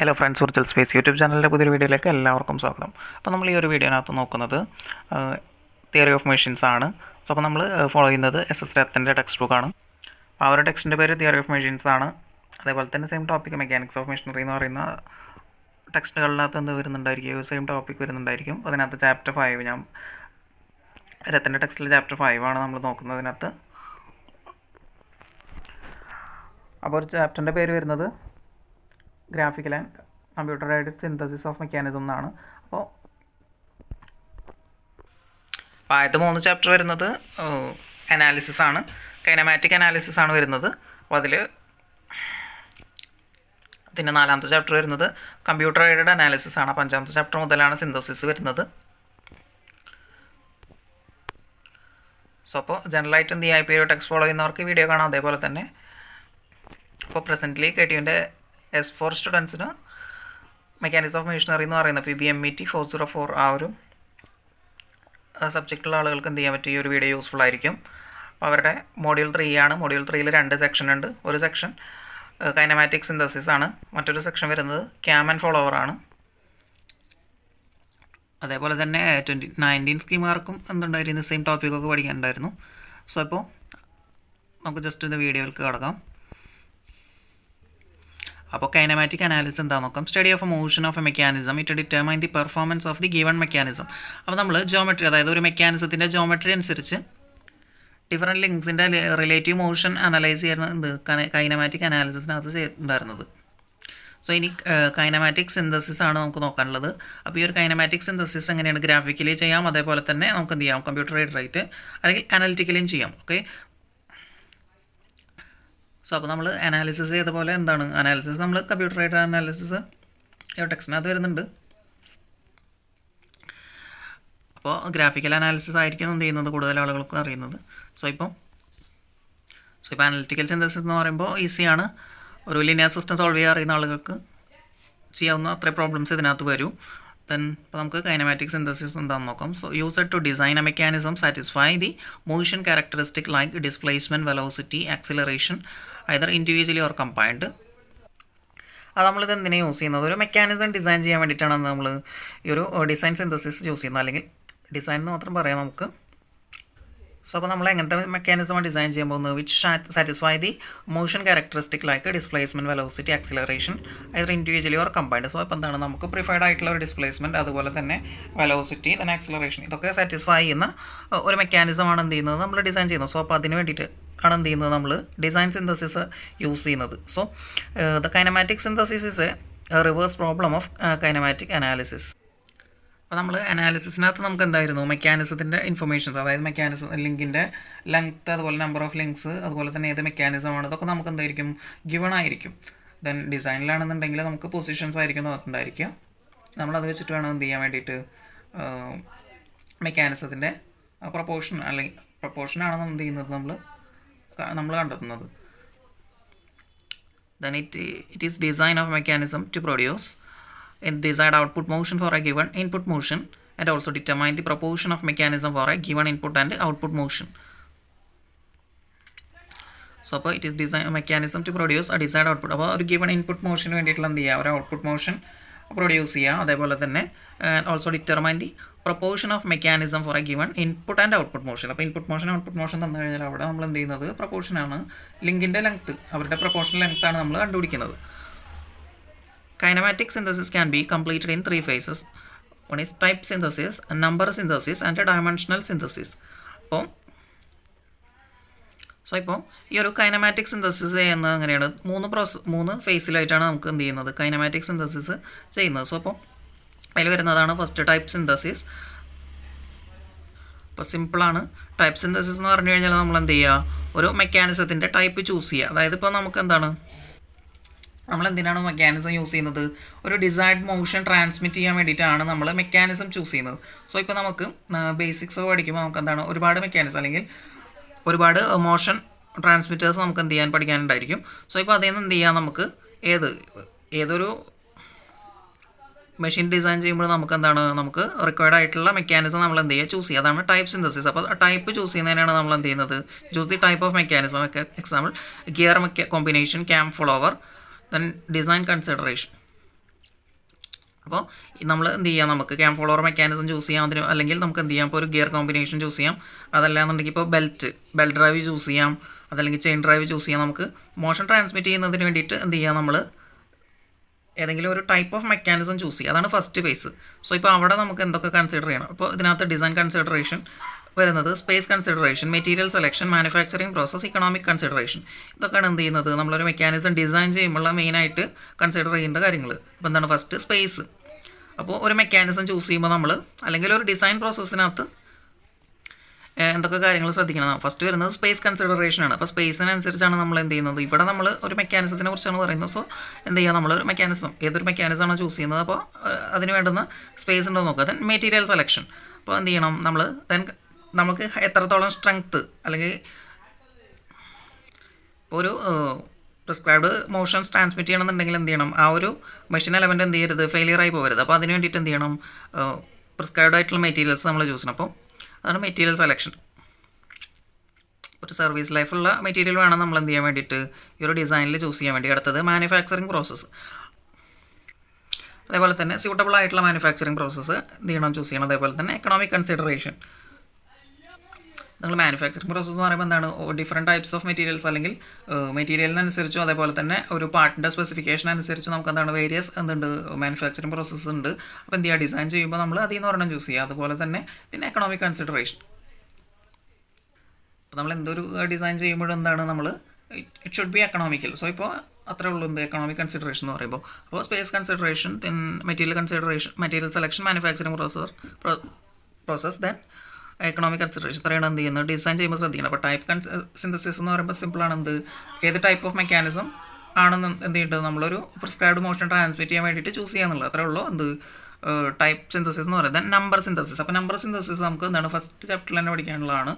Hello friends, virtual space YouTube ചാനലിൻ്റെ പുതിയൊരു വീഡിയോയിലേക്ക് എല്ലാവർക്കും സ്വാഗതം. അപ്പോൾ നമ്മൾ ഈ ഒരു വീഡിയോനകത്ത് നോക്കുന്നത് തിയറി ഓഫ് മെഷീൻസ് ആണ്. സോ അപ്പോൾ നമ്മൾ ഫോളോ ചെയ്യുന്നത് SS രത്തൻ്റെ ടെക്സ്റ്റ് ബുക്കാണ്. അപ്പോൾ ആ ഒരു ടെക്സ്റ്റിൻ്റെ പേര് തിയറി ഓഫ് മെഷീൻസ് ആണ്. അതേപോലെ തന്നെ same topic mechanics of machinery എന്ന് പറയുന്ന ടെക്സ്റ്റുകളിനകത്ത് എന്ത് വരുന്നുണ്ടായിരിക്കും, സെയിം ടോപ്പിക് വരുന്നുണ്ടായിരിക്കും. അതിനകത്ത് ചാപ്റ്റർ 5 ഞാൻ രത്തൻ്റെ ടെക്സ്റ്റിൽ ചാപ്റ്റർ 5 ആണ് നമ്മൾ നോക്കുന്നതിനകത്ത്. അപ്പോൾ ഒരു ചാപ്റ്ററിൻ്റെ പേര് വരുന്നത് graphical and computer aided synthesis of mechanism എന്നാണ്. അപ്പോൾ ആദ്യത്തെ 3 ചാപ്റ്റർ വരുന്നത് അനാലിസിസ് ആണ്, കൈനമാറ്റിക് അനാലിസിസ് ആണ് വരുന്നത്. അപ്പോൾ അതിൽ പിന്നെ 4ാമത്തെ ചാപ്റ്റർ വരുന്നത് കമ്പ്യൂട്ടർ എയ്ഡഡ് അനാലിസിസ് ആണ്. 5ാമത്തെ ചാപ്റ്റർ മുതലാണ് സിന്തസിസ് വരുന്നത്. സോ അപ്പോൾ ജനറലായിട്ട് എന്ത് ചെയ്യുക, ഇപ്പോൾ ഈ ടെക്സ്റ്റ് ഫോളോ ചെയ്യുന്നവർക്ക് വീഡിയോ കാണാം. അതേപോലെ തന്നെ ഇപ്പോൾ പ്രസൻ്റ്ലി KTUവിൻ്റെ S4 സ്റ്റുഡൻസിന് മെക്കാനിക്സ് ഓഫ് മെഷീനറി എന്ന് പറയുന്ന PBMET 404 ആ ഒരു സബ്ജക്റ്റുള്ള ആളുകൾക്ക് എന്ത് ചെയ്യാൻ പറ്റും, ഈ ഒരു വീഡിയോ യൂസ്ഫുൾ ആയിരിക്കും. അപ്പോൾ അവരുടെ മൊഡ്യൂൾ 3 ആണ്. മൊഡ്യൂൾ 3ൽ 2 സെക്ഷൻ ഉണ്ട്. ഒരു സെക്ഷൻ കൈനമാറ്റിക് സിന്തസിസ് ആണ്, മറ്റൊരു സെക്ഷൻ വരുന്നത് ക്യാം ആൻഡ് ഫോളോവർ ആണ്. അതേപോലെ തന്നെ 19 സ്കീമുകാർക്കും എന്തുണ്ടായിരുന്നു, സെയിം ടോപ്പിക്കൊക്കെ പഠിക്കാനുണ്ടായിരുന്നു. സോ ഇപ്പോൾ നമുക്ക് ജസ്റ്റ് ഇത് വീഡിയോയിലേക്ക് കിടക്കാം. അപ്പോൾ കൈനമാറ്റിക് അനാലിസിസ് എന്താണെന്ന് നോക്കാം. Study of A motion of A mechanism it determine the performance of the given mechanism. അപ്പോൾ നമ്മൾ ജോമെട്രി, അതായത് ഒരു മെക്കാനിസത്തിൻ്റെ ജോമെട്രി അനുസരിച്ച് ഡിഫറെൻറ്റ് ലിങ്ക്സിൻ്റെ റിലേറ്റീവ് മോഷൻ അനലൈസ് ചെയ്യുന്നത് കൈനമാറ്റിക് അനാലിസിസിനകത്ത് ഉണ്ടായിരുന്നത്. സോ ഇനി കൈനമാറ്റിക് സിന്തസിസ് ആണ് നമുക്ക് നോക്കാനുള്ളത്. അപ്പോൾ ഈ ഒരു കൈനമാറ്റിക് സിന്തസിസ് എങ്ങനെയാണ് ഗ്രാഫിക്കലി ചെയ്യാം, അതേപോലെ തന്നെ നമുക്ക് എന്ത് ചെയ്യാം, കമ്പ്യൂട്ടർ എയ്ഡഡ് ആയിട്ട് അല്ലെങ്കിൽ അനലിറ്റിക്കലിയും ചെയ്യാം. ഓക്കെ, സോ അപ്പോൾ നമ്മൾ അനാലിസിസ് ചെയ്ത പോലെ എന്താണ് അനാലിസിസ്, നമ്മൾ കമ്പ്യൂട്ടർ എയ്ഡഡ് അനാലിസിസ് ടെക്സ്റ്റിനകത്ത് വരുന്നുണ്ട്. അപ്പോൾ ഗ്രാഫിക്കൽ അനാലിസിസ് ആയിരിക്കും എന്ത് ചെയ്യുന്നത് കൂടുതൽ ആളുകൾക്ക് അറിയുന്നത്. സോ ഇപ്പോൾ അനലിറ്റിക്കൽ സിന്തസിസ് എന്ന് പറയുമ്പോൾ ഈസിയാണ്. ഒരു ലീനിയർ സിസ്റ്റം സോൾവ് ചെയ്യാൻ അറിയുന്ന ആളുകൾക്ക് ചെയ്യാവുന്ന അത്ര പ്രോബ്ലംസ് ഇതിനകത്ത് വരും. ദെൻ ഇപ്പോൾ നമുക്ക് കൈനമാറ്റിക് സിന്തസിസ് എന്താണെന്ന് നോക്കാം. So use it to design a mechanism satisfy the motion characteristic like displacement, velocity, acceleration either individually or combined. അത് നമ്മളിത് എന്തിനാണ് യൂസ് ചെയ്യുന്നത്, ഒരു മെക്കാനിസം ഡിസൈൻ ചെയ്യാൻ വേണ്ടിയിട്ടാണ് നമ്മൾ ഈ ഒരു ഡിസൈൻ സിന്തസിസ് യൂസ് ചെയ്യുന്നത്, അല്ലെങ്കിൽ ഡിസൈൻ എന്ന് മാത്രം പറയാം നമുക്ക്. സോ അപ്പോൾ നമ്മൾ എങ്ങനത്തെ മെക്കാനിസമാണ് ഡിസൈൻ ചെയ്യാൻ പോകുന്നത്, which satisfy the motion characteristic like displacement, velocity, acceleration either individually or combined. So ഇപ്പോൾ എന്താണ് നമുക്ക് പ്രിഫേർഡ് ആയിട്ടുള്ള ഒരു ഡിസ്പ്ലേസ്മെൻറ്റ്, അതുപോലെ തന്നെ വെലോസിറ്റി, then ആക്സിലറേഷൻ, ഇതൊക്കെ സാറ്റിസ്ഫൈ ചെയ്യുന്ന ഒരു മെക്കാനിസമാണ് എന്ത് ചെയ്യുന്നത് നമ്മൾ ഡിസൈൻ ചെയ്യുന്നത്. സോ അപ്പോൾ അതിന് വേണ്ടിയിട്ട് ആണ് എന്ത് ചെയ്യുന്നത് നമ്മൾ ഡിസൈൻ സിന്തസിസ് യൂസ് ചെയ്യുന്നത്. So the kinematic synthesis is A reverse problem of kinematic analysis. അപ്പോൾ നമ്മൾ അനാലിസിസിനകത്ത് നമുക്ക് എന്തായിരുന്നു, മെക്കാനിസത്തിൻ്റെ ഇൻഫർമേഷൻസ്, അതായത് മെക്കാനിസം ലിങ്കിൻ്റെ ലെങ്ത്ത്, അതുപോലെ നമ്പർ ഓഫ് ലിങ്ക്സ്, അതുപോലെ തന്നെ ഏത് മെക്കാനിസമാണ്, ഇതൊക്കെ നമുക്ക് എന്തായിരിക്കും ഗിവൺ ആയിരിക്കും. ദെൻ ഡിസൈനിലാണെന്നുണ്ടെങ്കിൽ നമുക്ക് പൊസിഷൻസ് ആയിരിക്കും ഉണ്ടായിരിക്കുക. നമ്മളത് വെച്ചിട്ട് വേണം എന്ത് ചെയ്യാൻ വേണ്ടിയിട്ട് മെക്കാനിസത്തിൻ്റെ പ്രൊപ്പോർഷൻ, അല്ലെങ്കിൽ പ്രൊപ്പോർഷനാണ് എന്ത് ചെയ്യുന്നത് നമ്മൾ കണ്ടെത്തുന്നത്. Then it is design of mechanism to produce a desired output motion for a given input motion and also determine the proportion of mechanism for a given input and output motion. So അപ്പോൾ it is design mechanism to produce a desired output. അപ്പോൾ ഒരു given input motion വേണ്ടിയിട്ടുള്ള എന്ത് ചെയ്യുക, ഒരു output motion produce ചെയ്യുക. അതേപോലെ തന്നെ also determine the proportion of mechanism for a given input and output motion. അപ്പോൾ ഇൻപുട്ട് മോഷൻ ഔട്ട്പുട്ട് മോഷൻ തന്നു കഴിഞ്ഞാൽ അവിടെ നമ്മൾ എന്ത് ചെയ്യുന്നത് പ്രൊപ്പോർഷനാണ്, ലിങ്കിൻ്റെ ലെങ്ത്ത്, അവരുടെ പ്രൊപ്പോർഷൻ ലെങ്ത്താണ് നമ്മൾ കണ്ടുപിടിക്കുന്നത്. Kinematic synthesis can be completed in 3 phases. One is type synthesis, number synthesis and a dimensional synthesis. ഇപ്പോൾ ഈ ഒരു കൈനമാറ്റിക് സിന്തസിസ് ചെയ്യുന്നത് എങ്ങനെയാണ്, 3 ഫേസിലായിട്ടാണ് നമുക്ക് എന്ത് ചെയ്യുന്നത് കൈനമാറ്റിക് സിന്തസിസ് ചെയ്യുന്നത്. സോ അപ്പോൾ അതിൽ വരുന്നതാണ് ഫസ്റ്റ് ടൈപ്പ് സിന്തസിസ്. ഇപ്പോൾ സിമ്പിളാണ്. ടൈപ്പ് സിന്തസിസ് എന്ന് പറഞ്ഞു കഴിഞ്ഞാൽ നമ്മൾ എന്ത് ചെയ്യുക, ഒരു മെക്കാനിസത്തിൻ്റെ ടൈപ്പ് ചൂസ് ചെയ്യുക. അതായത് ഇപ്പോൾ നമുക്ക് എന്താണ്, നമ്മൾ എന്തിനാണ് മെക്കാനിസം യൂസ് ചെയ്യുന്നത്, ഒരു ഡിസൈർഡ് മോഷൻ ട്രാൻസ്മിറ്റ് ചെയ്യാൻ വേണ്ടിയിട്ടാണ് നമ്മൾ മെക്കാനിസം ചൂസ് ചെയ്യുന്നത്. സോ ഇപ്പോൾ നമുക്ക് ബേസിക്സ് പഠിക്കുമ്പോൾ നമുക്ക് എന്താണ് ഒരുപാട് മെക്കാനിസം അല്ലെങ്കിൽ ഒരുപാട് മോഷൻ ട്രാൻസ്മിറ്റേഴ്സ് നമുക്ക് എന്ത് ചെയ്യാൻ പഠിക്കാനുണ്ടായിരിക്കും. സോ ഇപ്പോൾ അതിൽ നിന്ന് എന്ത് ചെയ്യാം, നമുക്ക് ഏതൊരു മെഷീൻ ഡിസൈൻ ചെയ്യുമ്പോൾ നമുക്ക് എന്താണ്, നമുക്ക് റിക്വയർഡ് ആയിട്ടുള്ള മെക്കാനിസം നമ്മൾ എന്ത് ചെയ്യുക, ചൂസ് ചെയ്യുക. അതാണ് ടൈപ്പ് സിന്തസിസ്. അപ്പോൾ ടൈപ്പ് ചൂസ് ചെയ്യുന്നതിനാണ് നമ്മൾ എന്ത് ചെയ്യുന്നത്, choose the type of mechanism. Example gear combination, cam follower, then design consideration. അപ്പോൾ നമ്മൾ എന്ത് ചെയ്യാം, നമുക്ക് ക്യാം ഫോളോവർ മെക്കാനിസം ചൂസ് ചെയ്യാം, അതിന് അല്ലെങ്കിൽ നമുക്ക് എന്ത് ചെയ്യാം, ഇപ്പോൾ ഒരു ഗിയർ കോമ്പിനേഷൻ ചൂസ് ചെയ്യാം, അതല്ലാന്നുണ്ടെങ്കിൽ ഇപ്പോൾ ബെൽറ്റ് ഡ്രൈവ് ചൂസ് ചെയ്യാം, അതല്ലെങ്കിൽ ചെയിൻ ഡ്രൈവ് ചൂസ് ചെയ്യാം. നമുക്ക് മോഷൻ ട്രാൻസ്മിറ്റ് ചെയ്യുന്നതിന് വേണ്ടിയിട്ട് എന്ത് ചെയ്യാം, നമ്മൾ ഏതെങ്കിലും ഒരു ടൈപ്പ് ഓഫ് മെക്കാനിസം ചൂസ് ചെയ്യുക. അതാണ് ഫസ്റ്റ് ഫേസ്. സോ ഇപ്പോൾ അവിടെ നമുക്ക് എന്തൊക്കെ കൺസിഡർ ചെയ്യണം? അപ്പോൾ ഇതിനകത്ത് ഡിസൈൻ കൺസിഡറേഷൻ വരുന്നത്, space consideration, material selection, manufacturing process, economic consideration. ഇതൊക്കെയാണ് എന്ത് ചെയ്യുന്നത്, നമ്മളൊരു മെക്കാനിസം ഡിസൈൻ ചെയ്യുമ്പോൾ മെയിനായിട്ട് കൺസിഡർ ചെയ്യേണ്ട കാര്യങ്ങൾ. അപ്പോൾ എന്താണ് ഫസ്റ്റ് സ്പേസ്. അപ്പോൾ ഒരു മെക്കാനിസം ചൂസ് ചെയ്യുമ്പോൾ നമ്മൾ അല്ലെങ്കിൽ ഒരു ഡിസൈൻ പ്രോസസ്സിനകത്ത് എന്തൊക്കെ കാര്യങ്ങൾ ശ്രദ്ധിക്കണം? ഫസ്റ്റ് വരുന്നത് സ്പേസ് കൺസിഡറേഷനാണ്. അപ്പോൾ സ്പേസിനനുസരിച്ചാണ് നമ്മൾ എന്ത് ചെയ്യുന്നത്, ഇവിടെ നമ്മൾ ഒരു മെക്കാനിസത്തിനെ കുറിച്ചാണ് പറയുന്നത്. സോ എന്ത് ചെയ്യുക, നമ്മൾ ഒരു മെക്കാനിസം ഏതൊരു മെക്കാനിസമാണോ ചൂസ് ചെയ്യുന്നത്, അപ്പോൾ അതിന് വേണ്ടുന്ന സ്പേസ് ഉണ്ടോ നോക്കുക. Then material selection. അപ്പോൾ എന്ത് ചെയ്യണം നമ്മൾ, ദെൻ നമുക്ക് എത്രത്തോളം സ്ട്രെങ്ത്ത്, അല്ലെങ്കിൽ ഇപ്പോൾ ഒരു പ്രിസ്ക്രൈബ്ഡ് മോഷൻസ് ട്രാൻസ്മിറ്റ് ചെയ്യണമെന്നുണ്ടെങ്കിൽ എന്ത് ചെയ്യണം, ആ ഒരു മെഷീൻ എലമെൻറ്റ് എന്ത് ചെയ്യരുത്, ഫെയിലിയർ ആയി പോകരുത്. അപ്പോൾ അതിന് വേണ്ടിയിട്ട് എന്ത് ചെയ്യണം, പ്രിസ്ക്രൈബ്ഡ് ആയിട്ടുള്ള മെറ്റീരിയൽസ് നമ്മൾ ചൂസ് ചെയ്യണം. അപ്പോൾ അതാണ് മെറ്റീരിയൽ സെലക്ഷൻ. ഒരു സർവീസ് ലൈഫുള്ള മെറ്റീരിയൽ വേണം നമ്മൾ എന്ത് ചെയ്യാൻ വേണ്ടിയിട്ട്, ഈ ഒരു ഡിസൈനിൽ ചൂസ് ചെയ്യാൻ വേണ്ടി. അടുത്തത് മാനുഫാക്ചറിങ് പ്രോസസ്സ്. അതേപോലെ തന്നെ സ്യൂട്ടബിൾ ആയിട്ടുള്ള മാനുഫാക്ചറിങ് പ്രോസസ്സ് എന്ത് ചെയ്യണം, ചൂസ് ചെയ്യണം. അതേപോലെ തന്നെ എക്കണോമിക് കൺസിഡറേഷൻ. നിങ്ങൾ മാനുഫാക്ചറിങ് പ്രോസസ്സ് എന്ന് പറയുമ്പോൾ എന്താണ്, ഡിഫറെൻറ്റ് ടൈപ്സ് ഓഫ് മെറ്റീരിയൽസ്, അല്ലെങ്കിൽ മെറ്റീരിയലിനനുസരിച്ചും അതേപോലെ തന്നെ ഒരു പാർട്ടിൻ്റെ സ്പെസിഫിക്കേഷൻ അനുസരിച്ച് നമുക്ക് എന്താണ് വേരിയസ് എന്തുണ്ട് മാനുഫാക്ചറിങ് പ്രോസസ്സ് ഉണ്ട്. അപ്പോൾ എന്ത് ചെയ്യുക, ഡിസൈൻ ചെയ്യുമ്പോൾ നമ്മൾ അതിൽ നിന്ന് ഒരെണ്ണം ചൂസ് ചെയ്യുക. അതുപോലെ തന്നെ പിന്നെ എക്കണോമിക് കൺസിഡറേഷൻ. അപ്പോൾ നമ്മൾ എന്തൊരു ഡിസൈൻ ചെയ്യുമ്പോഴും എന്താണ്, നമ്മൾ it should B economical. So ഇപ്പോൾ അത്രേ ഉള്ളൂ എന്ത് എക്കണോമിക് കൺസിഡറേഷൻ എന്ന് പറയുമ്പോൾ. അപ്പോൾ space consideration, then material consideration, material selection, manufacturing process, then economic consideration. ഇത്രയാണ് എന്ത് ചെയ്യുന്നത്, ഡിസൈൻ ചെയ്യുമ്പോൾ ശ്രദ്ധിക്കണം. അപ്പോൾ ടൈപ്പ് സിന്തസിസ് എന്ന് പറയുമ്പോൾ സിമ്പിളാണ്. എന്ത് ഏത് ടൈപ്പ് ഓഫ് മെക്കാനിസം ആണെന്ന് എന്ത് ചെയ്യേണ്ടത്, നമ്മളൊരു പ്രിസ്ക്രൈബ്ഡ് മോഷൻ ട്രാൻസ്മിറ്റ് ചെയ്യാൻ വേണ്ടിയിട്ട് ചൂസ് ചെയ്യാന്നുള്ളത്. അത്രേ ഉള്ളൂ എന്ത് ടൈപ്പ് സിന്തസിസ് എന്ന് പറയുന്നത്. Then number synthesis. അപ്പോൾ നമ്പർ സിന്തസിസ് നമുക്ക് എന്താണ് ഫസ്റ്റ് ചാപ്റ്ററിൽ തന്നെ പഠിക്കാനുള്ളതാണ്.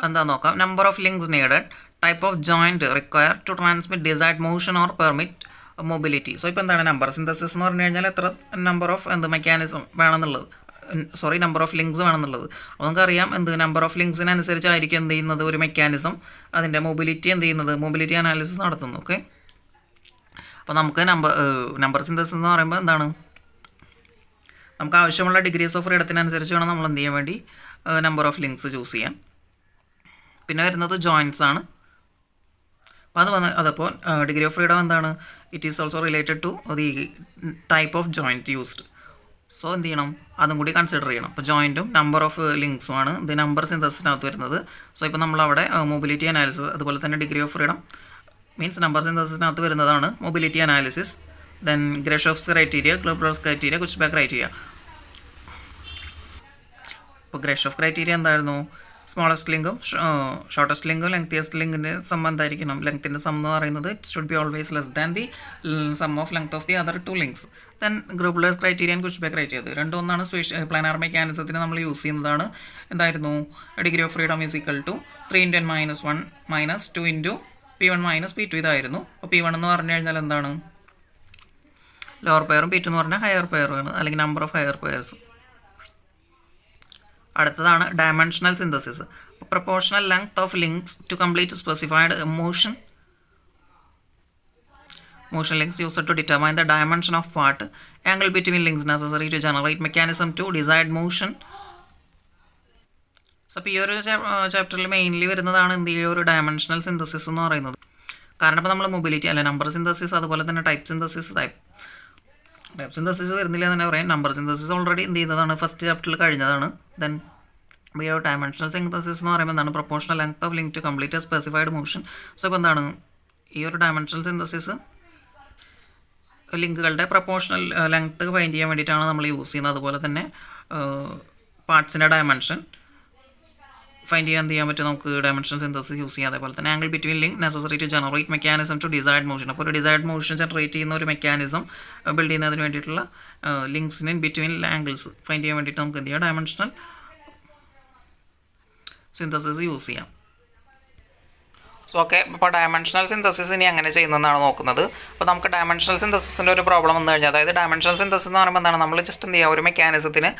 എന്താ നോക്കാം. Number of links needed, type of joint require to transmit desired motion or permit mobility. So ഇപ്പോൾ എന്താണ് നമ്പർ സിന്തസിസ് എന്ന് പറഞ്ഞു കഴിഞ്ഞാൽ എത്ര നമ്പർ ഓഫ് മെക്കാനിസം വേണമെന്നുള്ളത്, നമ്പർ ഓഫ് ലിങ്ക്സ് വേണമെന്നുള്ളത്. അപ്പോൾ നമുക്കറിയാം നമ്പർ ഓഫ് ലിങ്ക്സിനനുസരിച്ചായിരിക്കും എന്ത് ചെയ്യുന്നത്, ഒരു മെക്കാനിസം അതിൻ്റെ മൊബിലിറ്റി എന്ത് ചെയ്യുന്നത്, മൊബിലിറ്റി അനാലിസിസ് നടത്തുന്നു. ഓക്കെ, അപ്പോൾ നമുക്ക് നമ്പർ സിന്തസിസ് എന്ന് പറയുമ്പോൾ എന്താണ്, നമുക്ക് ആവശ്യമുള്ള ഡിഗ്രീസ് ഓഫ് ഫ്രീഡത്തിനനുസരിച്ച് വേണം നമ്മൾ എന്ത് ചെയ്യാൻ വേണ്ടി നമ്പർ ഓഫ് ലിങ്ക്സ് ചൂസ് ചെയ്യാം. പിന്നെ വരുന്നത് ജോയിൻറ്റ്സ് ആണ്. അപ്പോൾ അതപ്പോൾ ഡിഗ്രി ഓഫ് ഫ്രീഡം എന്താണ്, it is also related to the type of joint used. So എന്ത് ചെയ്യണം, അതും കൂടി കൺസിഡർ ചെയ്യണം. അപ്പോൾ ജോയിൻറ്റും നമ്പർ ഓഫ് ലിങ്ക്സും ആണ് ഇത് നമ്പർ സിന്തസിസിനകത്ത് വരുന്നത്. സോ ഇപ്പോൾ നമ്മളവിടെ മൊബിലിറ്റി അനാലിസിസ്, അതുപോലെ തന്നെ degree of freedom means number സിന്തസിസിനകത്ത് വരുന്നതാണ് mobility analysis. Then Grashof's criteria, Gruebler's criteria, Kutzbach criteria. ഇപ്പോൾ ഗ്രഷോഫ് ക്രൈറ്റീരിയ എന്തായിരുന്നു, സ്മോളസ്റ്റ് ലിങ്കും ഷോർട്ടസ്റ്റ് ലിങ്കും ലെങ്തിയസ്റ്റ് ലിങ്കിൻ്റെ സം എന്തായിരിക്കണം, ലെങ്ത്തിൻ്റെ സം എന്ന് പറയുന്നത് it should be always less than the sum of length of the other two links. Then Gruebler's criteria and Kutzbach criteria, ഇത് രണ്ടും ഒന്നാണ്. പ്ലാനാർ മെക്കാനിസത്തിന് നമ്മൾ യൂസ് ചെയ്യുന്നതാണ്. എന്തായിരുന്നു, degree of freedom is equal to 3 × n - 1 - 2 × P1 - P2 ഇതായിരുന്നു. അപ്പോൾ P1 എന്ന് പറഞ്ഞു കഴിഞ്ഞാൽ എന്താണ്, ലോവർ പെയറും, P2 എന്ന് പറഞ്ഞാൽ ഹയർ പെയറാണ്, അല്ലെങ്കിൽ നമ്പർ ഓഫ് ഹയർ പെയർസ്. അടുത്തതാണ് dimensional synthesis. Proportional length of links to complete specified motion links used to determine the dimension of part, angle between links necessary to generate mechanism to desired motion. So അപ്പോൾ ഈ ഒരു ചാപ്റ്ററിൽ mainly വരുന്നതാണ് എന്ത് ഈ ഒരു dimensional synthesis എന്ന് പറയുന്നത്. കാരണം ഇപ്പോൾ നമ്മൾ മൊബിലിറ്റി അല്ല നമ്പർ സിന്തസിസ്, അതുപോലെ തന്നെ ടൈപ്പ് സിന്തസിസ് വരുന്നില്ല എന്ന് തന്നെ പറയാം. നമ്പർ സിന്തസിസ് ഓൾറെഡി എന്ത് ചെയ്യുന്നതാണ്, ഫസ്റ്റ് ചാപ്റ്ററിൽ കഴിഞ്ഞതാണ്. ദെൻ ഈ ഒരു ഡയമെൻഷണൽ സിന്തസിസ് എന്ന് പറയുമ്പോൾ എന്താണ്, proportional length of link to complete a specified motion. So ഇപ്പോൾ എന്താണ് ഈ ഒരു ഡയമെൻഷണൽ സിന്തസിസ് ലിങ്കുകളുടെ പ്രൊപ്പോർഷണൽ ലെങ്ത്ത് ഫൈൻഡ് ചെയ്യാൻ വേണ്ടിയിട്ടാണ് നമ്മൾ യൂസ് ചെയ്യുന്നത്. അതുപോലെ തന്നെ പാർട്സിൻ്റെ ഡയമെൻഷൻ ഫൈൻഡ് ചെയ്യാൻ പറ്റും നമുക്ക് ഡയമെൻഷണൽ സിന്തസിസ് യൂസ് ചെയ്യാം. അതേപോലെ തന്നെ angle between link necessary to generate mechanism to desired motion. അപ്പോൾ ഒരു ഡിസൈർഡ് മോഷൻ ജനറേറ്റ് ചെയ്യുന്ന ഒരു മെക്കാനിസം ബിൽഡ് ചെയ്യുന്നതിന് വേണ്ടിയിട്ടുള്ള ലിങ്ക്സിന് ബിറ്റ്വീൻ ആംഗിൾസ് ഫൈൻഡ് ചെയ്യാൻ വേണ്ടിയിട്ട് നമുക്ക് എന്ത് ചെയ്യാം, ഡയമെൻഷണൽ സിന്തസിസ് യൂസ് ചെയ്യാം. സോ ഓക്കെ, ഇപ്പോൾ ഡയമെൻഷണൽ സിന്തസിസ് ഇനി എങ്ങനെ ചെയ്യുന്നതെന്നാണ് നോക്കുന്നത്. അപ്പോൾ നമുക്ക് ഡയമെൻഷണൽ സിന്തസിസിൻ്റെ ഒരു പ്രോബ്ലം വന്നു കഴിഞ്ഞാൽ, അതായത് ഡയമെൻഷണൽ സിന്തസിസ് എന്ന് പറയുമ്പോൾ എന്താണ്, നമ്മൾ ജസ്റ്റ് എന്ത് ചെയ്യുക, ഒരു മെക്കാനിസത്തിന്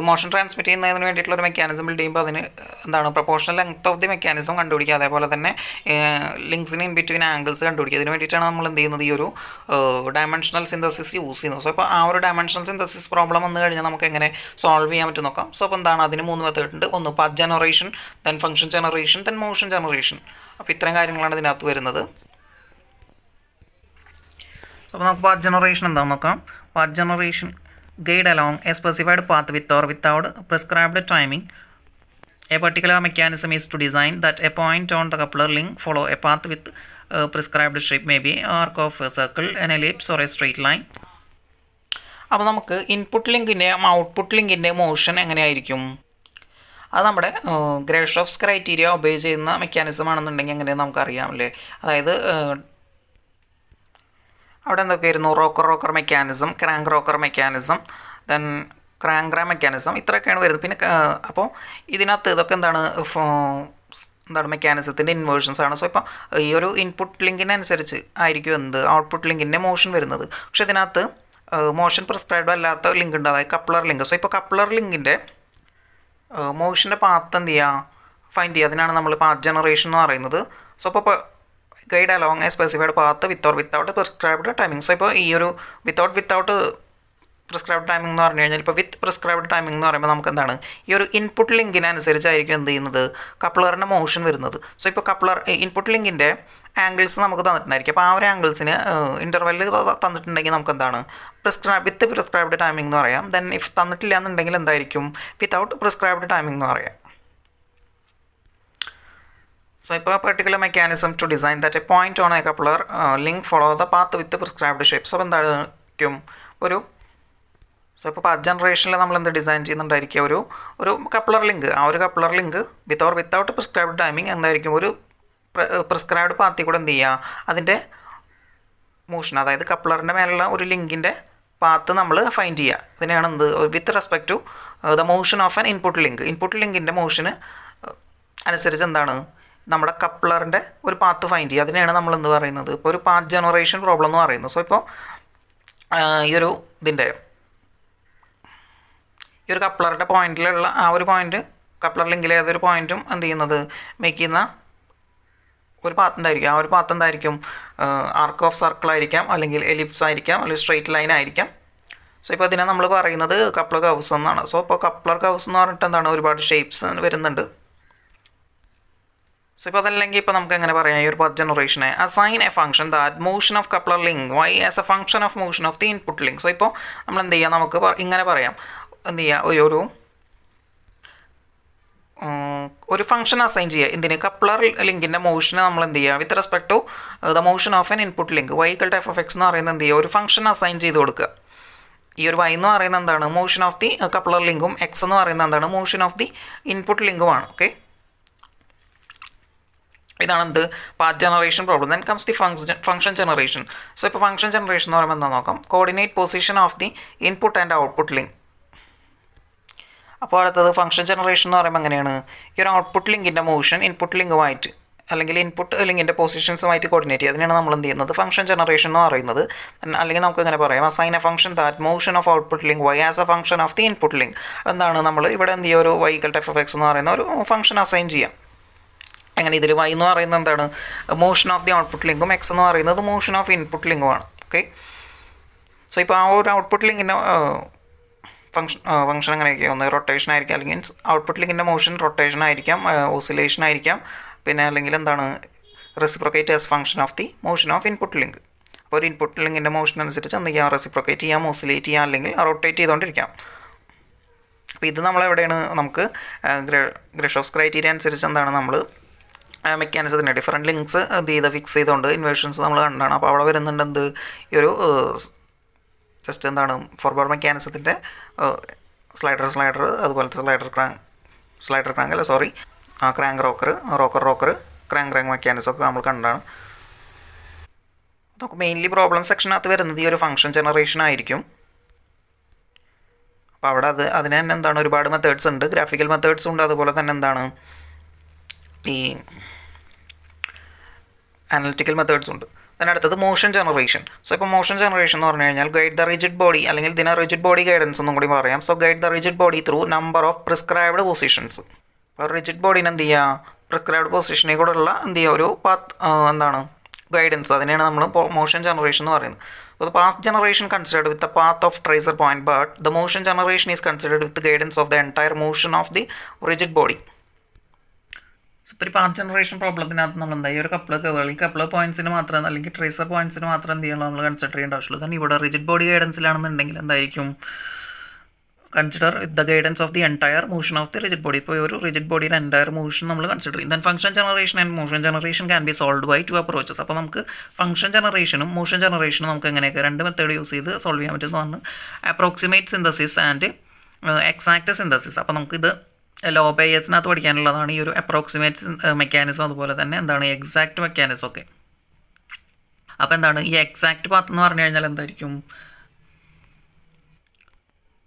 മോഷൻ ട്രാൻസ്മിറ്റ് ചെയ്യുന്നതിന് വേണ്ടിയിട്ടുള്ള ഒരു മെക്കാനിസം ബിൽഡ് ചെയ്യുമ്പോൾ അതിന് എന്താണ് proportional length of the mechanism കണ്ടുപിടിക്കുക, അതേപോലെ തന്നെ ലിങ്ക്സിന് ഇൻ ബിറ്റ്വീൻ ആംഗിൾസ് കണ്ടുപിടിക്കുക. ഇതിന് വേണ്ടിയിട്ടാണ് നമ്മൾ എന്ത് ചെയ്യുന്നത്, ഈ ഒരു ഡയമെൻഷണൽ സിന്തസിസ് യൂസ് ചെയ്യുന്നത്. സോ ഇപ്പോൾ ആ ഒരു ഡയമെൻഷണൽ സിന്തസിസ് പ്രോബ്ലം വന്നു കഴിഞ്ഞാൽ നമുക്ക് എങ്ങനെ സോൾവ് ചെയ്യാൻ പറ്റും നോക്കാം. സോ അപ്പോൾ എന്താണ്, അതിന് 3 മെത്തേഡ് ഉണ്ട്. ഒന്ന് path generation, then function generation, then motion generation. അപ്പോൾ ഇത്തരം കാര്യങ്ങളാണ് ഇതിനകത്ത് വരുന്നത്. സോ അപ്പോൾ നമുക്ക് പാത്ത് ജനറേഷൻ എന്താണെന്ന് നോക്കാം. Path generation guide along a specified path with or without prescribed timing. A particular mechanism is to design that a point on the coupler link follow a path with prescribed shape, may be arc of a circle, an ellipse or a straight line. അപ്പോൾ നമുക്ക് input ലിങ്കിൻ്റെയും output ലിങ്കിൻ്റെയും motion എങ്ങനെയായിരിക്കും, അത് നമ്മുടെ Grashof's criteria obey ചെയ്യുന്ന mechanism ആണെന്നുണ്ടെങ്കിൽ എങ്ങനെയെന്ന് നമുക്കറിയാം അല്ലേ. അതായത് അവിടെ എന്തൊക്കെയായിരുന്നു, rocker mechanism, crank rocker mechanism, then crank mechanism, ഇത്രയൊക്കെയാണ് വരുന്നത്. പിന്നെ അപ്പോൾ ഇതിനകത്ത് ഇതൊക്കെ എന്താണ് മെക്കാനിസത്തിൻ്റെ ഇൻവേർഷൻസ് ആണ്. സോ ഇപ്പോൾ ഈ ഒരു ഇൻപുട്ട് ലിങ്കിനനുസരിച്ച് ആയിരിക്കും എന്ത് ഔട്ട്പുട്ട് ലിങ്കിൻ്റെ മോഷൻ വരുന്നത്. പക്ഷേ ഇതിനകത്ത് മോഷൻ പ്രിസ്ക്രൈബ്ഡ് അല്ലാത്ത ലിങ്ക് ഉണ്ട്, അതായത് കപ്ലർ ലിങ്ക്. സോ ഇപ്പോൾ കപ്ലർ ലിങ്കിൻ്റെ മോഷൻ്റെ പാത്ത് എന്ത് ചെയ്യുക, ഫൈൻഡ് ചെയ്യുക. അതിനാണ് നമ്മൾ പാത്ത് ജനറേഷൻ എന്ന് പറയുന്നത്. സോ അപ്പോൾ guide along a specified path with or without prescribed timing. So ഇപ്പോൾ ഈ ഒരു വിത്തൗട്ട് പ്രിസ്ക്രൈബ്ഡ് ടൈമിംഗ് എന്ന് പറഞ്ഞു കഴിഞ്ഞാൽ, ഇപ്പോൾ വിത്ത് പ്രിസ്ക്രൈബ്ഡ് ടൈമിംഗ് എന്ന് പറയുമ്പോൾ നമുക്ക് എന്താണ്, ഈ ഒരു ഇൻപുട്ട് ലിങ്കിനനുസരിച്ചായിരിക്കും എന്ത് ചെയ്യുന്നത്, കപ്ലറിൻ്റെ മോഷൻ വരുന്നത്. സോ ഇപ്പോൾ ഇൻപുട്ട് ലിങ്കിൻ്റെ ആംഗിൾസ് നമുക്ക് തന്നിട്ടുണ്ടായിരിക്കും. അപ്പോൾ ആ ഒരു ആംഗിൾസിന് ഇൻ്റർവെല്ലിൽ തന്നിട്ടുണ്ടെങ്കിൽ നമുക്ക് എന്താണ് വിത്ത് പ്രിസ്ക്രൈബ്ഡ് ടൈമിംഗ് എന്ന് പറയാം. ദെൻ ഇഫ് തന്നിട്ടില്ല എന്നുണ്ടെങ്കിൽ എന്തായിരിക്കും, വിത്തൗട്ട് പ്രിസ്ക്രൈബ്ഡ് ടൈമിംഗ് എന്ന് പറയാം. സോ ഇപ്പോൾ particular mechanism to design that a point on a coupler link follow the path with prescribed shape. So എന്തായിരിക്കും സോ ഇപ്പോൾ പാത്ത് ജനറേഷനിൽ നമ്മൾ എന്ത് ഡിസൈൻ ചെയ്യുന്നുണ്ടായിരിക്കും, ഒരു കപ്ലർ ലിങ്ക്. ആ ഒരു coupler link without prescribed timing എന്തായിരിക്കും, ഒരു പ്രിസ്ക്രൈബ്ഡ് പാത്തിൽ കൂടെ എന്ത് ചെയ്യുക, അതിൻ്റെ മോഷൻ, അതായത് കപ്ലറിൻ്റെ മേലുള്ള ഒരു ലിങ്കിൻ്റെ പാത്ത് നമ്മൾ ഫൈൻഡ് ചെയ്യുക. ഇതിനെയാണ് എന്ത് with respect to the motion of an input ലിങ്കിൻ്റെ മോഷന് അനുസരിച്ച് എന്താണ് നമ്മുടെ കപ്ലറിൻ്റെ ഒരു പാത്ത് ഫൈൻഡ് ചെയ്യുക. അതിനെയാണ് നമ്മൾ എന്ത് പറയുന്നത്, ഇപ്പോൾ ഒരു പാത്ത് ജനറേഷൻ പ്രോബ്ലം എന്ന് പറയുന്നത്. സോ ഇപ്പോൾ ഈ ഒരു കപ്ലറിൻ്റെ പോയിന്റിലുള്ള ആ ഒരു പോയിന്റ്, കപ്ലർ ലിങ്കിലെ ഏതൊരു പോയിന്റും എന്ത് ചെയ്യുന്നത് മേക്ക് ചെയ്യുന്ന ഒരു പാത്ത് ഉണ്ടായിരിക്കും. ആ ഒരു പാത്ത് എന്തായിരിക്കും, ആർക്ക് ഓഫ് സർക്കിൾ ആയിരിക്കാം, അല്ലെങ്കിൽ എലിപ്സ് ആയിരിക്കാം, അല്ലെങ്കിൽ സ്ട്രെയിറ്റ് ലൈൻ ആയിരിക്കാം. സോ ഇപ്പോൾ ഇതിനെ നമ്മൾ പറയുന്നത് കപ്ലർ കർവ്സ് എന്നാണ്. സോ ഇപ്പോൾ കപ്ലർ കർവ്സ് എന്ന് പറഞ്ഞിട്ട് എന്താണ്, ഒരുപാട് ഷേപ്സ് വരുന്നുണ്ട്. സോ ഇപ്പോൾ അതല്ലെങ്കിൽ ഇപ്പോൾ നമുക്ക് എങ്ങനെ പറയാം, ഈ ഒരു പാത്ത് ജനറേഷനെ assign a function that motion of coupler link y as a function of motion of the input link. So ഇപ്പോൾ നമ്മൾ എന്ത് ചെയ്യുക, നമുക്ക് ഇങ്ങനെ പറയാം, എന്ത് ചെയ്യുക, ഒരു ഫംഗ്ഷൻ അസൈൻ ചെയ്യുക. എന്തിന്, കപ്ലർ ലിങ്കിൻ്റെ മോഷന് നമ്മൾ എന്ത് ചെയ്യുക, with respect to the motion of an input link y f(x) എന്ന് പറയുന്നത് എന്ത് ചെയ്യുക, ഒരു ഫംഗ്ഷൻ അസൈൻ ചെയ്ത് കൊടുക്കുക. ഈ ഒരു y എന്ന് പറയുന്നത് എന്താണ്, മോഷൻ ഓഫ് ദി കപ്ലർ ലിങ്കും x എന്ന് പറയുന്നത് എന്താണ്, മോഷൻ ഓഫ് ദി ഇൻപുട്ട് ലിങ്കുമാണ്. ഓക്കെ, ഇതാണ് എന്ത് path generation problem. Then comes the function generation. So ഇപ്പോൾ ഫംഗ്ഷൻ ജനറേഷൻ എന്ന് പറയുമ്പോൾ എന്താ നോക്കാം, coordinate position of the input and output link. അപ്പോൾ അടുത്തത് ഫംഗ്ഷൻ ജനറേഷൻ എന്ന് പറയുമ്പോൾ എങ്ങനെയാണ്, ഈ ഒരു ഔട്ട്പുട്ട് ലിങ്കിൻ്റെ മോഷൻ ഇൻപുട്ട് ലിങ്കുമായിട്ട് അല്ലെങ്കിൽ ഇൻപുട്ട് ലിങ്കിൻ്റെ പൊസിഷൻസുമായിട്ട് കോർഡിനേറ്റ് ചെയ്യുക. അതിനാണ് നമ്മൾ എന്ത് ചെയ്യുന്നത്, ഫംഗ്ഷൻ ജനറേഷൻ എന്ന് പറയുന്നത്. അല്ലെങ്കിൽ നമുക്ക് എങ്ങനെ പറയാം, assign a function that motion of output link y as a function of the input link. എന്താണ് നമ്മൾ ഇവിടെ എന്ത് ചെയ്യുക, ഒരു y f(x) എന്ന് പറയുന്ന ഒരു ഫംഗ്ഷൻ അസൈൻ ചെയ്യാം. അങ്ങനെ ഇതിൽ y എന്ന് പറയുന്നത് എന്താണ്, മോഷൻ ഓഫ് ദി ഔട്ട്പുട്ട് ലിങ്കും x എന്ന് പറയുന്നത് മോഷൻ ഓഫ് ഇൻപുട്ട് ലിങ്കുമാണ്. ഓക്കെ, സോ ഇപ്പോൾ ആ ഒരു ഔട്ട്പുട്ട് ലിങ്കിൻ്റെ ഫംഗ്ഷൻ അങ്ങനെയൊക്കെ ഒന്ന് റൊട്ടേഷൻ ആയിരിക്കാം, അല്ലെങ്കിൽ ഔട്ട്പുട്ട് ലിങ്കിൻ്റെ മോഷൻ റൊട്ടേഷൻ ആയിരിക്കാം, ഓസിലേഷൻ ആയിരിക്കാം, പിന്നെ അല്ലെങ്കിൽ എന്താണ് reciprocate as function of the motion of input link. അപ്പോൾ ഒരു ഇൻപുട്ട് ലിങ്കിൻ്റെ മോഷൻ അനുസരിച്ച് എന്ത് ചെയ്യാം, റെസിപ്രോക്കേറ്റ് ചെയ്യാം, ഓസിലേറ്റ് ചെയ്യാം, അല്ലെങ്കിൽ റൊട്ടേറ്റ് ചെയ്തുകൊണ്ടിരിക്കാം. അപ്പോൾ ഇത് നമ്മളെവിടെയാണ്, നമുക്ക് ഗ്രഷോഫ്സ് ക്രൈറ്റീരിയ അനുസരിച്ച് എന്താണ് നമ്മൾ മെക്കാനിസത്തിൻ്റെ ഡിഫറെൻറ്റ് ലിങ്ക്സ് എന്ത് ചെയ്ത് ഫിക്സ് ചെയ്തുകൊണ്ട് ഇൻവേർഷൻസ് നമ്മൾ കണ്ടാണ്. അപ്പോൾ അവിടെ വരുന്നുണ്ട് എന്ത്, ഈ ഒരു ജസ്റ്റ് എന്താണ് ഫോർവേഡ് മെക്കാനിസത്തിൻ്റെ സ്ലൈഡർ അതുപോലത്തെ ക്രാങ്ക് റോക്കർ ക്രാങ്ക് മെക്കാനിസം ഒക്കെ നമ്മൾ കണ്ടാണ്. നമുക്ക് മെയിൻലി പ്രോബ്ലം സെക്ഷനകത്ത് വരുന്നത് ഈ ഒരു ഫംഗ്ഷൻ ജനറേഷൻ ആയിരിക്കും. അപ്പോൾ അവിടെ അതിന് തന്നെ എന്താണ് ഒരുപാട് മെത്തേഡ്സ് ഉണ്ട്, ഗ്രാഫിക്കൽ മെത്തേഡ്സും ഉണ്ട്, അതുപോലെ തന്നെ എന്താണ് ഈ അനലിറ്റിക്കൽ മെത്തേഡ്സ് ഉണ്ട്. അതിനടുത്തത് മോഷൻ ജനറേഷൻ. സോ ഇപ്പോൾ മോഷൻ ജനറേഷൻ എന്ന് പറഞ്ഞു കഴിഞ്ഞാൽ ഗൈഡ് ദ റിജിഡ് ബോഡി, അല്ലെങ്കിൽ ഇതിനെ റിജിഡ് ബോഡി ഗൈഡൻസ് എന്നും കൂടി പറയാം. So guide the rigid body through number of prescribed positions. അപ്പോൾ റിജിഡ് ബോഡീനെ എന്ത് ചെയ്യുക, പ്രിസ്ക്രൈബ്ഡ് പൊസിഷനിൽ കൂടെ ഉള്ള എന്ത് ചെയ്യുക ഒരു പാത്ത് എന്താണ് ഗൈഡൻസ്, അതിനെയാണ് നമ്മൾ മോഷൻ ജനറേഷൻ എന്ന് പറയുന്നത്. So the path generation considered with the path of tracer point, but the motion generation is considered with the guidance of the entire motion of the rigid body. So ഇപ്പോൾ path generation പ്രോബ്ലത്തിനകത്ത് നമ്മൾ എന്താ ഈ ഒരു couple പോയിന്റ്സിന് മാത്രം അല്ലെങ്കിൽ tracer പോയിന്റ്സിന് മാത്രം എന്ത് ചെയ്യണം നമ്മൾ കൺസിഡർ ചെയ്യേണ്ട ആവശ്യമുള്ളൂ. തന്നെ ഇവിടെ റിജിഡ് ബോഡി ഗൈഡൻസിലാണെന്നുണ്ടെങ്കിൽ എന്തായിരിക്കും, consider the guidance of the entire motion of the rigid body. ഇപ്പോൾ ഒരു റിജിഡ് ബോഡിയുടെ എൻറ്റയർ മോഷൻ നമ്മൾ കൺസിഡർ ചെയ്യും. Then function generation and motion generation can be solve by 2 approaches. അപ്പോൾ നമുക്ക് ഫംഗ്ഷൻ ജനറേഷനും മോഷൻ ജനറേഷനും നമുക്ക് എങ്ങനെയൊക്കെ 2 മെത്തേഡ് യൂസ് ചെയ്ത് സോൾവ് ചെയ്യാൻ പറ്റുന്നതാണ് approximate synthesis and exact synthesis. അപ്പോൾ നമുക്കിത് ലോ ബേസിനകത്ത് പഠിക്കാനുള്ളതാണ് ഈ ഒരു അപ്രോക്സിമേറ്റ് മെക്കാനിസം, അതുപോലെ തന്നെ എന്താണ് എക്സാക്റ്റ് മെക്കാനിസം ഒക്കെ. അപ്പോൾ എന്താണ് ഈ എക്സാക്റ്റ് പാത്ത് എന്ന് പറഞ്ഞു കഴിഞ്ഞാൽ എന്തായിരിക്കും,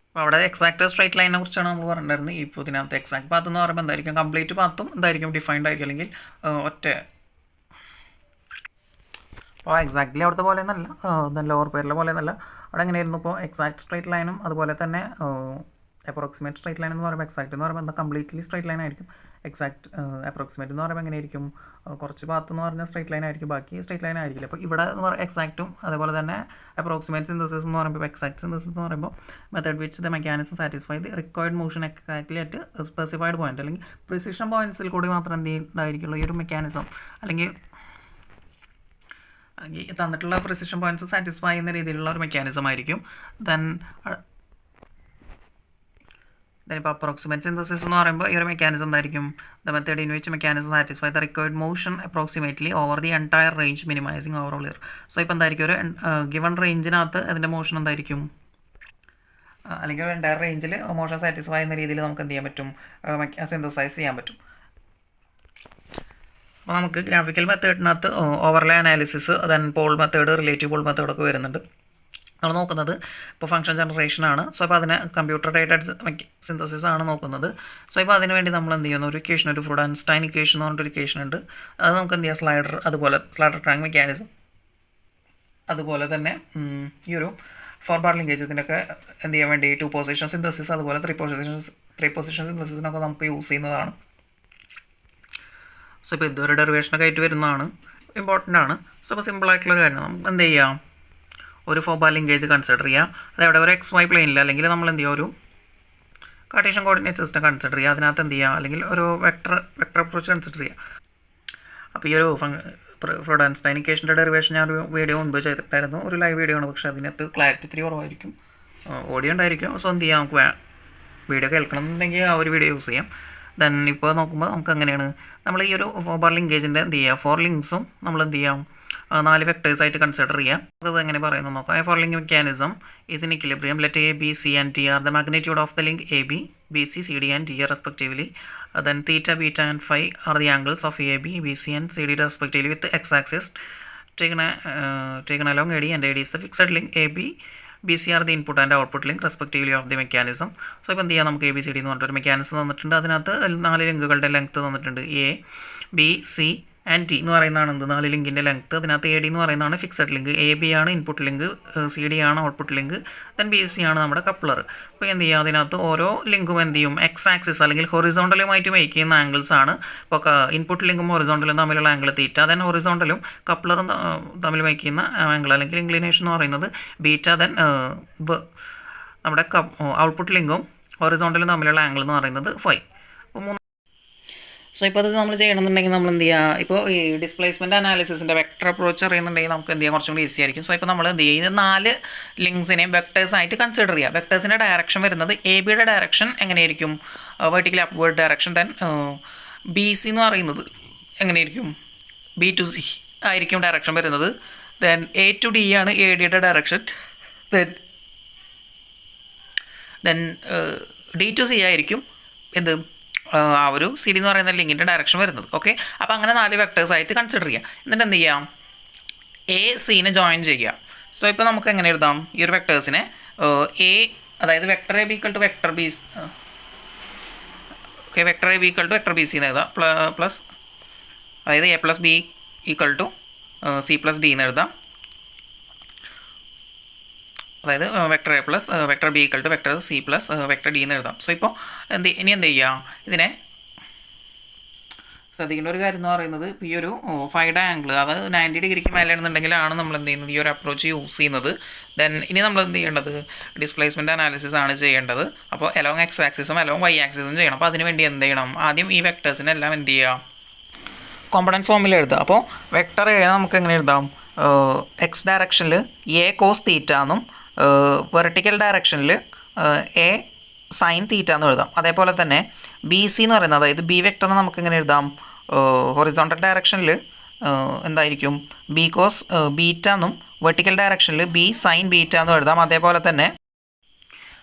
അപ്പോൾ അവിടെ എക്സാക്റ്റ് സ്ട്രൈറ്റ് ലൈനെ കുറിച്ചാണ് നമ്മൾ പറഞ്ഞിട്ടുണ്ടായിരുന്നത്. ഇപ്പോൾ ഇതിനകത്ത് എക്സാക്ട് പാത്ത് എന്ന് പറയുമ്പോൾ എന്തായിരിക്കും, കംപ്ലീറ്റ് പാത്തും എന്തായിരിക്കും ഡിഫൈൻഡ് ആയിരിക്കും, അല്ലെങ്കിൽ ഒറ്റ. അപ്പോൾ എക്സാക്ട്ലി അവിടുത്തെ പോലെ എന്നല്ല, ലോവർ പേരിലെ പോലെ എന്നല്ല. അവിടെ എങ്ങനെയായിരുന്നു, ഇപ്പോൾ എക്സാക്ട് സ്ട്രൈറ്റ് ലൈനും അതുപോലെ തന്നെ അപ്രോക്സിമേറ്റ് സ്ട്രൈറ്റ് ലൈൻ എന്ന് പറയുമ്പോൾ എക്സാക്ട് എന്ന് പറയുമ്പോൾ എന്താ കംപ്ലീറ്റ്ലി സ്ട്രൈറ്റ് ലൈൻ ആയിരിക്കും. എക്സാക്ട് അപ്രോക്സിമേറ്റ് എന്ന് പറയുമ്പോൾ എങ്ങനെയായിരിക്കും, കുറച്ച് പാത്ത് എന്ന് പറഞ്ഞാൽ സ്ട്രൈറ്റ് ലൈൻ ആയിരിക്കും, ബാക്കി സ്ട്രൈറ്റ് ലൈൻ ആയിരിക്കില്ല. അപ്പോൾ ഇവിടെ എന്ന് പറയുമ്പോൾ എക്സാക്റ്റും അതുപോലെ തന്നെ അപ്രോക്സിമേറ്റ് സിന്തസിസ് എന്ന് പറയുമ്പോൾ എക്സാക്ട് സിന്തസിസ് എന്ന് പറയുമ്പോൾ method which the mechanism satisfy the required motion exactly at specified point, അല്ലെങ്കിൽ പ്രിസിഷൻ പോയിന്റ്സിൽ കൂടി മാത്രം എന്ത് ഉണ്ടായിരിക്കുള്ളൂ ഈ ഒരു മെക്കാനിസം, അല്ലെങ്കിൽ തന്നിട്ടുള്ള പ്രിസിഷൻ പോയിന്റ്സ് സാറ്റിസ്ഫൈ ചെയ്യുന്ന രീതിയിലുള്ള ഒരു മെക്കാനിസം ആയിരിക്കും. ദെൻ ഇപ്പോൾ അപ്രോക്സിമേറ്റ് സിന്തസിസ് എന്ന് പറയുമ്പോൾ ഈ ഒരു മെക്കാനിസം എന്തായിരിക്കും, the method in which mechanism satisfy the required motion approximately over the entire range minimising overall year. So ഇപ്പോൾ എന്തായിരിക്കും ഒരു ഗിവൺ റേഞ്ചിനകത്ത് അതിൻ്റെ മോഷൻ എന്തായിരിക്കും, അല്ലെങ്കിൽ ഒരു എൻറ്റയർ റേഞ്ചിൽ മോഷൻ സാറ്റിസ്ഫൈ ചെയ്യുന്ന രീതിയിൽ നമുക്ക് എന്ത് ചെയ്യാൻ പറ്റും, സിന്തസൈസ് ചെയ്യാൻ പറ്റും. അപ്പോൾ നമുക്ക് ഗ്രാഫിക്കൽ മെത്തേഡിനകത്ത് overlay analysis, then pole method, relative pole മെത്തേഡൊക്കെ വരുന്നുണ്ട്. നമ്മൾ നോക്കുന്നത് ഇപ്പോൾ ഫംഗ്ഷൻ ജനറേഷൻ ആണ്. സോ അപ്പോൾ അതിന് കമ്പ്യൂട്ടർ എയ്ഡഡ് സിന്തസിസ് ആണ് നോക്കുന്നത്. സോ ഇപ്പോൾ അതിന് വേണ്ടി നമ്മൾ എന്ത് ചെയ്യുന്നു, ഒരു ഇക്വേഷൻ, ഒരു ഫ്രൂഡൻസ്റ്റൈൻ ഇക്വേഷൻ എന്ന് പറഞ്ഞിട്ടൊരു ഇക്വേഷൻ ഉണ്ട്. അത് നമുക്ക് എന്ത് ചെയ്യാം, സ്ലൈഡർ, അതുപോലെ സ്ലൈഡർ ട്രാങ്ക് മെക്കാനിസം, അതുപോലെ തന്നെ ഈ ഒരു 4 ബാർ ലിങ്കേജ്, ഇതിനൊക്കെ എന്ത് ചെയ്യാൻ വേണ്ടി 2 പൊസിഷൻ സിന്തസിസ്, അതുപോലെ 3 പൊസിഷൻ സിന്തസിസിനൊക്കെ നമുക്ക് യൂസ് ചെയ്യുന്നതാണ്. സോ ഇപ്പോൾ ഇതൊരു ഡെറിവേഷനൊക്കെ ആയിട്ട് വരുന്നതാണ്, ഇമ്പോർട്ടൻ്റ് ആണ്. സോ അപ്പോൾ സിമ്പിളായിട്ടുള്ള കാര്യം, നമുക്ക് എന്ത് ചെയ്യാം, ഒരു 4 ബാർ ലിങ്കേജ് കൺസിഡർ ചെയ്യാം. അതവിടെ ഒരു XY പ്ലെയിനിൽ, അല്ലെങ്കിൽ നമ്മൾ എന്ത് ചെയ്യുക, ഒരു കാർട്ടീഷ്യൻ കോർഡിനേറ്റ് സിസ്റ്റം കൺസിഡർ ചെയ്യുക. അതിനകത്ത് എന്ത് ചെയ്യുക, അല്ലെങ്കിൽ ഒരു വെക്ടർ അപ്രോച്ച് കൺസിഡർ ചെയ്യുക. അപ്പോൾ ഈ ഒരു ഫ്രൂഡൻസ്റ്റൈൻ ഇക്വേഷൻ്റെ ഡെറിവേഷൻ ഞാൻ ഒരു വീഡിയോ മുൻപ് ചെയ്തിട്ടായിരുന്നു, ഒരു ലൈവ് വീഡിയോ ആണ്. പക്ഷേ അതിനകത്ത് ക്ലാരിറ്റി ഇത്തിരി കുറവായിരിക്കും, ഓഡിയോ ഉണ്ടായിരിക്കും. സോ എന്ത് ചെയ്യാം, നമുക്ക് വീഡിയോ കേൾക്കണം എന്നുണ്ടെങ്കിൽ ആ ഒരു വീഡിയോ യൂസ് ചെയ്യാം. ദെൻ ഇപ്പോൾ നോക്കുമ്പോൾ നമുക്ക് എങ്ങനെയാണ്, നമ്മൾ ഈ ഒരു 4 ബാർ ലിങ്കേജിൻ്റെ എന്ത് ചെയ്യുക, 4 ലിങ്ക്സും നമ്മൾ എന്ത് ചെയ്യാം, 4 വെക്ടേഴ്സായിട്ട് കൺസിഡർ ചെയ്യാം. അത് എങ്ങനെ പറയുന്നത് നോക്കാം. Four link mechanism is in equilibrium. Let A, B, C and D are the magnitude of the link AB, BC, CD and D respectively. Then theta, beta and phi are the angles of AB, BC and CD respectively with the x-axis taken along AD, and AD is the fixed link. AB, BC are the input and output link respectively of the mechanism. So ഇപ്പോൾ എന്ത് ചെയ്യാം, നമുക്ക് ABCD എന്ന് പറഞ്ഞിട്ടൊരു mechanism തന്നിട്ടുണ്ട്. അതിനകത്ത് 4 ലിങ്കുകളുടെ length തന്നിട്ടുണ്ട്. A, B, C and D എന്ന് പറയുന്നതാണ് എന്ത്, 4 ലിങ്കിൻ്റെ ലെങ്ത്ത്. അതിനകത്ത് AD എന്ന് പറയുന്നതാണ് ഫിക്സഡ് ലിങ്ക്, AB ആണ് ഇൻപുട്ട് ലിങ്ക്, CD ആണ് ഔട്ട്പുട്ട് ലിങ്ക്, ദെൻ BC ആണ് നമ്മുടെ കപ്ലർ. അപ്പോൾ എന്ത് ചെയ്യുക, അതിനകത്ത് ഓരോ ലിങ്കും എന്ത് ചെയ്യും, എക്സ് ആക്സിസ് അല്ലെങ്കിൽ ഹൊറിസോണ്ടലുമായിട്ട് മേക്ക് ചെയ്യുന്ന ആംഗിൾസ് ആണ്. ഇപ്പോൾ ഇൻപുട്ട് ലിങ്കും ഹൊറിസോണ്ടലും തമ്മിലുള്ള ആംഗിൾ തീറ്റ, ദെൻ ഹൊറിസോണ്ടലും കപ്ലറും തമ്മിൽ മേക്ക് ചെയ്യുന്ന ആംഗിൾ അല്ലെങ്കിൽ ഇൻക്ലിനേഷൻ എന്ന് പറയുന്നത് ബീറ്റ, ദെൻ നമ്മുടെ ഔട്ട്പുട്ട് ലിങ്കും ഹൊറിസോണ്ടലും തമ്മിലുള്ള ആംഗിൾ എന്ന് പറയുന്നത് ഫൈ. അപ്പോൾ സോ ഇപ്പോൾ അത് നമ്മൾ ചെയ്യണമെന്നുണ്ടെങ്കിൽ നമ്മൾ എന്ത് ചെയ്യുക, ഇപ്പോൾ ഈ ഡിസ്പ്ലേസ്മെൻറ്റ് അനാലിസിസിൻ്റെ വെക്ടർ അപ്രോച്ച് അറിയുന്നുണ്ടെങ്കിൽ നമുക്ക് എന്ത് ചെയ്യാം, കുറച്ചും കൂടി ഈസി ആയിരിക്കും. സോ ഇപ്പോൾ നമ്മൾ എന്ത് ചെയ്യുക, ഇത് 4 ലിങ്ക്സിനെയും വെക്ടേഴ്സായിട്ട് കൺസിഡർ ചെയ്യുക. വെക്ടേഴ്സിൻ്റെ ഡയറക്ഷൻ വരുന്നത് ABയുടെ ഡയറക്ഷൻ എങ്ങനെയായിരിക്കും, vertical upward direction. Then BC എന്ന് പറയുന്നത് എങ്ങനെയായിരിക്കും, B to C ആയിരിക്കും ഡയറക്ഷൻ വരുന്നത്. ദെൻ A to D ആണ് ADയുടെ direction. Then D to C ആയിരിക്കും എന്ത്, ആ ഒരു CD എന്ന് പറയുന്ന ലിങ്കിൻ്റെ ഡയറക്ഷൻ വരുന്നത്. ഓക്കെ, അപ്പോൾ അങ്ങനെ 4 വെക്ടേഴ്സായിട്ട് കൺസിഡർ ചെയ്യുക. എന്നിട്ട് എന്ത് ചെയ്യാം, ACനെ ജോയിൻ ചെയ്യുക. സോ ഇപ്പോൾ നമുക്ക് എങ്ങനെ എഴുതാം, ഈ ഒരു വെക്ടേഴ്സിനെ A, അതായത് vector AB equal to vector BC, vector AB equal to vector BC എന്ന് എഴുതാം. പ്ലസ് അതായത് A plus B equal to C plus D എന്ന് എഴുതാം. അതായത് vector A plus vector B equal to vector C plus vector D എന്ന് എഴുതാം. So ഇപ്പോൾ ഇനി എന്ത് ചെയ്യുക, ഇതിനെ ശ്രദ്ധിക്കേണ്ട ഒരു കാര്യം എന്ന് പറയുന്നത്, ഇപ്പോൾ ഈ ഒരു ഫൈയുടെ ആംഗിൾ അത് 90 ഡിഗ്രിക്ക് മേലെയാണെന്നുണ്ടെങ്കിലാണ് നമ്മൾ എന്ത് ചെയ്യുന്നത്, ഈ ഒരു അപ്രോച്ച് യൂസ് ചെയ്യുന്നത്. ദെൻ ഇനി നമ്മൾ എന്ത് ചെയ്യേണ്ടത്, ഡിസ്പ്ലേസ്മെൻറ്റ് അനാലിസിസ് ആണ് ചെയ്യേണ്ടത്. അപ്പോൾ അലോങ് എക്സ് ആക്സിസും അലോങ് വൈ ആക്സിസും ചെയ്യണം. അപ്പോൾ അതിന് വേണ്ടി എന്ത് ചെയ്യണം, ആദ്യം ഈ വെക്ടേഴ്സിനെല്ലാം എന്ത് ചെയ്യുക, കോമ്പണൻറ്റ് ഫോമിൽ എഴുതുക. അപ്പോൾ വെക്ടർ എഴുതാൻ നമുക്ക് എങ്ങനെ എഴുതാം, എക്സ് ഡയറക്ഷനിൽ എ കോസ് തീറ്റ എന്നും വെർട്ടിക്കൽ ഡയറക്ഷനിൽ എ സൈൻ തീറ്റ എന്ന് എഴുതാം. അതേപോലെ തന്നെ ബി സി എന്ന് പറയുന്നത്, അതായത് ബി വെക്ടറിന് നമുക്ക് എങ്ങനെ എഴുതാം, ഹൊറിസോണ്ടൽ ഡയറക്ഷനിൽ എന്തായിരിക്കും ബി കോസ് ബീറ്റ എന്നും വെർട്ടിക്കൽ ഡയറക്ഷനിൽ ബി സൈൻ ബീറ്റ എന്നും എഴുതാം. അതേപോലെ തന്നെ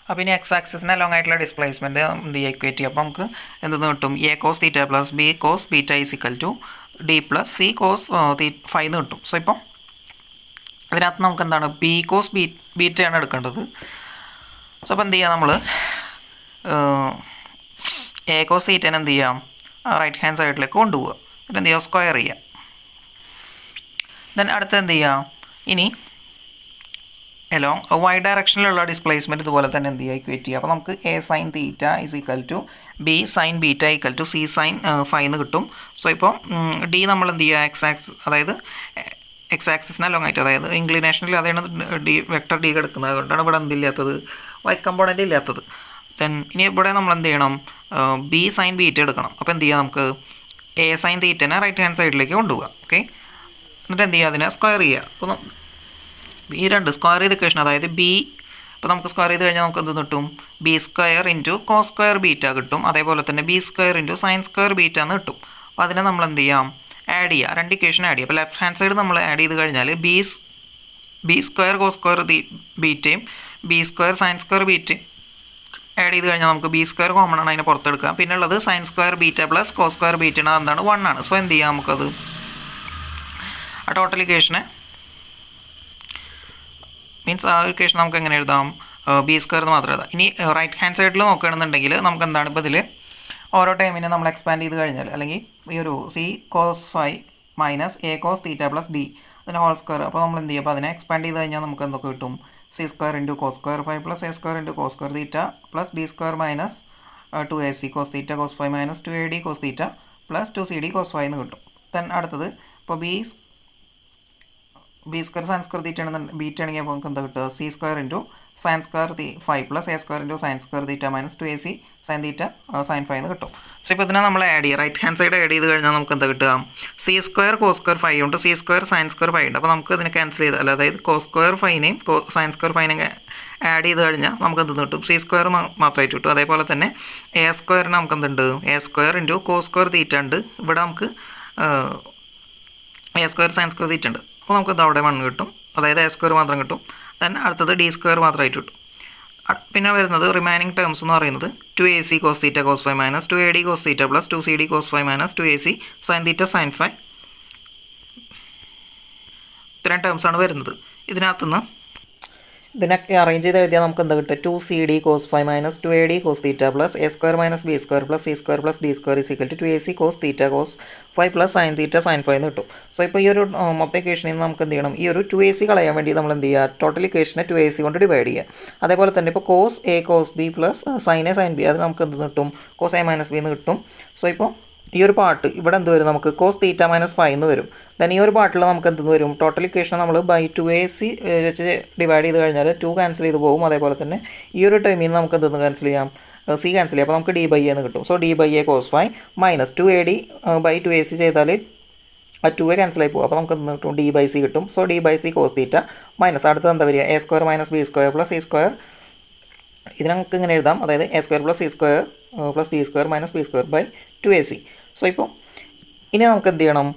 അപ്പോൾ ഇനി എക്സ് ആക്സിസിന് അലോങ് ആയിട്ടുള്ള ഡിസ്പ്ലേസ്മെൻറ്റ് എന്ത് ഇക്വേറ്റ് ചെയ്യും. അപ്പോൾ നമുക്ക് എന്തെന്ന് കിട്ടും, A cos theta plus B cos beta is equal to D plus C cos five എന്ന് കിട്ടും. സോ ഇപ്പോൾ അതിനകത്ത് നമുക്ക് എന്താണ്, ബി കോസ് ബീറ്റയാണ് എടുക്കേണ്ടത്. സോ അപ്പോൾ എന്ത് ചെയ്യുക, നമ്മൾ എ കോസ് തീറ്റനെ എന്ത് ചെയ്യാം, റൈറ്റ് ഹാൻഡ് സൈഡിലേക്ക് കൊണ്ടുപോവുക. എന്നിട്ട് എന്ത് ചെയ്യുക, സ്ക്വയർ ചെയ്യുക. ദെൻ അടുത്ത് എന്ത് ചെയ്യുക, ഇനി അലോങ് വൈ ഡയറക്ഷനിലുള്ള ഡിസ്പ്ലേസ്മെൻറ്റ് ഇതുപോലെ തന്നെ എന്ത് ചെയ്യുക, ഇക്വേറ്റ് ചെയ്യുക. അപ്പോൾ നമുക്ക് A sine theta is equal to B sine beta equal to C sine five എന്ന് കിട്ടും. സോ ഇപ്പോൾ ഡി നമ്മൾ എന്ത് ചെയ്യുക, എക്സ് ആക്സിസ് അതായത് എക്സ് ആക്സിസിന് അലോങ് ആയിട്ട്, അതായത് ഇൻക്ലിനേഷനിൽ അതാണ് ഡി വെക്ടർ ഡി കിടക്കുന്നത്. അതുകൊണ്ടാണ് ഇവിടെ എന്തില്ലാത്തത്, വൈ കമ്പോണൻ്റ് ഇല്ലാത്തത്. ദെൻ ഇനി ഇവിടെ നമ്മൾ എന്ത് ചെയ്യണം, ബി സൈൻ ബീറ്റ എടുക്കണം. അപ്പോൾ എന്ത് ചെയ്യുക, നമുക്ക് എ സൈൻ തീറ്റനെ റൈറ്റ് ഹാൻഡ് സൈഡിലേക്ക് കൊണ്ടുപോകുക. ഓക്കെ, എന്നിട്ട് എന്ത് ചെയ്യുക, അതിനെ സ്ക്വയർ ചെയ്യുക. അപ്പോൾ ഈ രണ്ട് സ്ക്വയർ ചെയ്ത ഇക്വേഷൻ, അതായത് ബി, ഇപ്പോൾ നമുക്ക് സ്ക്വയർ ചെയ്ത് കഴിഞ്ഞാൽ നമുക്ക് എന്ത് കിട്ടും, B square into cos square beta കിട്ടും. അതേപോലെ തന്നെ B square into sine square beta എന്ന് കിട്ടും. അപ്പോൾ അതിനെ നമ്മൾ എന്ത് ചെയ്യാം, ആഡ് ചെയ്യുക, രണ്ട് ഇക്വേഷൻ ആഡ് ചെയ്യുക. അപ്പോൾ ലെഫ്റ്റ് ഹാൻഡ് സൈഡ് നമ്മൾ ആഡ് ചെയ്ത് കഴിഞ്ഞാൽ ബി സ്ക്വയർ കോസ് സ്ക്വയർ ബീറ്റയും ബി സ്ക്വയർ സൈൻ സ്ക്വയർ ബീറ്റയും ആഡ് ചെയ്ത് കഴിഞ്ഞാൽ നമുക്ക് ബി സ്ക്വയർ കോമൺ ആണ്, അതിനെ പുറത്തെടുക്കാം. പിന്നെ ഉള്ളത് sine square beta plus cos square beta ആണ്, എന്താണ് 1 ആണ്. സോ എന്ത് ചെയ്യാം, നമുക്കത് ആ ടോട്ടൽ ഇക്വേഷനെ മീൻസ് ആ ഇക്വേഷൻ നമുക്ക് എങ്ങനെ എഴുതാം, ബി സ്ക്വയർ എന്ന് മാത്രം എഴുതാം. ഇനി റൈറ്റ് ഹാൻഡ് സൈഡിൽ നോക്കുകയാണെന്നുണ്ടെങ്കിൽ നമുക്ക് എന്താണ്, ഇപ്പോൾ ഇതിൽ ഓരോ ടൈമിനെ നമ്മൾ എക്സ്പാൻഡ് ചെയ്ത് കഴിഞ്ഞാൽ, അല്ലെങ്കിൽ ഈ ഒരു C cos five minus A cos theta plus D അതിൻ്റെ ഹോൾ സ്ക്വയർ, അപ്പോൾ നമ്മൾ എന്ത് ചെയ്യും, അപ്പോൾ അതിനെ എക്സ്പാൻഡ് ചെയ്ത് കഴിഞ്ഞാൽ നമുക്ക് എന്തൊക്കെ കിട്ടും, C square into cos square five plus A square into cos square theta plus D square minus 2ac cos theta cos five minus 2ad cos theta plus 2cd cos five എന്ന് കിട്ടും. Then അടുത്തത് ഇപ്പോൾ B square sine square theta ആണെന്ന് beta ആണെങ്കിൽ അപ്പോൾ നമുക്ക് എന്താ കിട്ടുക, C square into sine square five plus A square into sine square theta minus 2ac sine theta sine five എന്ന് കിട്ടും. സോ ഇപ്പോൾ ഇതിനെ നമ്മൾ ആഡ് ചെയ്യുക, റൈറ്റ് ഹാൻഡ് സൈഡ് ആഡ് ചെയ്ത് കഴിഞ്ഞാൽ നമുക്ക് എന്താ കിട്ടുക, C square cos square five ഉണ്ട്, c square sine square five ഉണ്ട്. അപ്പോൾ നമുക്ക് ഇതിനെ ക്യാൻസൽ ചെയ്താൽ, അതായത് കോസ് സ്ക്വയർ ഫൈവിനെയും സൈൻ സ്ക്വയർ ഫൈവിനെയും ആഡ് ചെയ്ത് കഴിഞ്ഞാൽ നമുക്ക് എന്ത് കിട്ടും, സി സ്ക്വയർ മാത്രമായിട്ട് കിട്ടും. അതേപോലെ തന്നെ എ സ്ക്വയറിന് നമുക്ക് എന്തുണ്ട്, A square into cos square theta ഉണ്ട്. ഇവിടെ നമുക്ക് A square sine square theta ഉണ്ട്. അപ്പോൾ നമുക്ക് ഇത് അവിടെ 1 കിട്ടും, അതായത് എ സ്ക്വയർ മാത്രം കിട്ടും. ദെൻ അടുത്തത് ഡി സ്ക്വയർ മാത്രമായിട്ട് കിട്ടും. പിന്നെ വരുന്നത് റിമൈനിങ് ടേംസ് എന്ന് പറയുന്നത് 2ac cos theta cos five minus 2ad cos theta plus 2cd cos five minus 2ac sine theta sine five, ഇത്രയും ടേംസാണ് വരുന്നത്. ഇതിനകത്തുനിന്ന് ഇതിനൊക്കെ അറേഞ്ച് ചെയ്ത് എഴുതിയാൽ നമുക്ക് എന്താ കിട്ടുക, 2cd cos five minus 2ad cos theta plus A square minus B square plus C square plus D square is equal to 2ac cos theta cos five plus sine theta sine five എന്ന് കിട്ടും. So ഇപ്പോൾ ഈ ഒരു മൊത്തം ഇക്വേഷനിൽ നിന്ന് നമുക്ക് എന്ത് ചെയ്യണം, ഈ ഒരു 2ac കളയാൻ വേണ്ടി നമ്മൾ എന്ത് ചെയ്യുക, ടോട്ടൽ ഇക്വേഷനെ 2ac കൊണ്ട് ഡിവൈഡ് ചെയ്യുക. അതേപോലെ തന്നെ ഇപ്പോൾ cos A cos B plus sine A sine B, അത് നമുക്ക് എന്ത് കിട്ടും, കോസ് എ മൈനസ് ബി എന്ന് കിട്ടും. സോ ഇപ്പോൾ ഈ ഒരു പാർട്ട് ഇവിടെ എന്ത് വരും, നമുക്ക് കോസ് തീറ്റ മൈനസ് ഫൈവ് എന്ന് വരും. ദെൻ ഈ ഒരു പാർട്ടിൽ നമുക്ക് എന്ത് വരും, ടോട്ടൽ ഇക്വേഷൻ നമ്മൾ ബൈ 2ac വെച്ച് ഡിവൈഡ് ചെയ്ത് കഴിഞ്ഞാൽ 2 ക്യാൻസൽ ചെയ്ത് പോകും. അതേപോലെ തന്നെ ഈ ഒരു ടൈമിൽ നിന്ന് നമുക്ക് എന്തെന്ന് ക്യാൻസൽ ചെയ്യാം, സി ക്യാൻസൽ ചെയ്യാം. അപ്പോൾ നമുക്ക് ഡി ബൈ എ എന്ന് കിട്ടും. So D by A cos five minus 2ad by 2ac ചെയ്താൽ ആ 2 ക്യാൻസൽ ആയി പോകും. അപ്പോൾ നമുക്ക് എന്ത് കിട്ടും, ഡി ബൈ സി കിട്ടും. So D by C cos theta minus അടുത്തത് എന്താ വരിക, A square minus B square plus C square. ഇത് നമുക്ക് ഇങ്ങനെ എഴുതാം, അതായത് A square plus C square plus D square minus B square by 2ac. So ഇപ്പോൾ ഇനി നമുക്ക് എന്ത് ചെയ്യണം,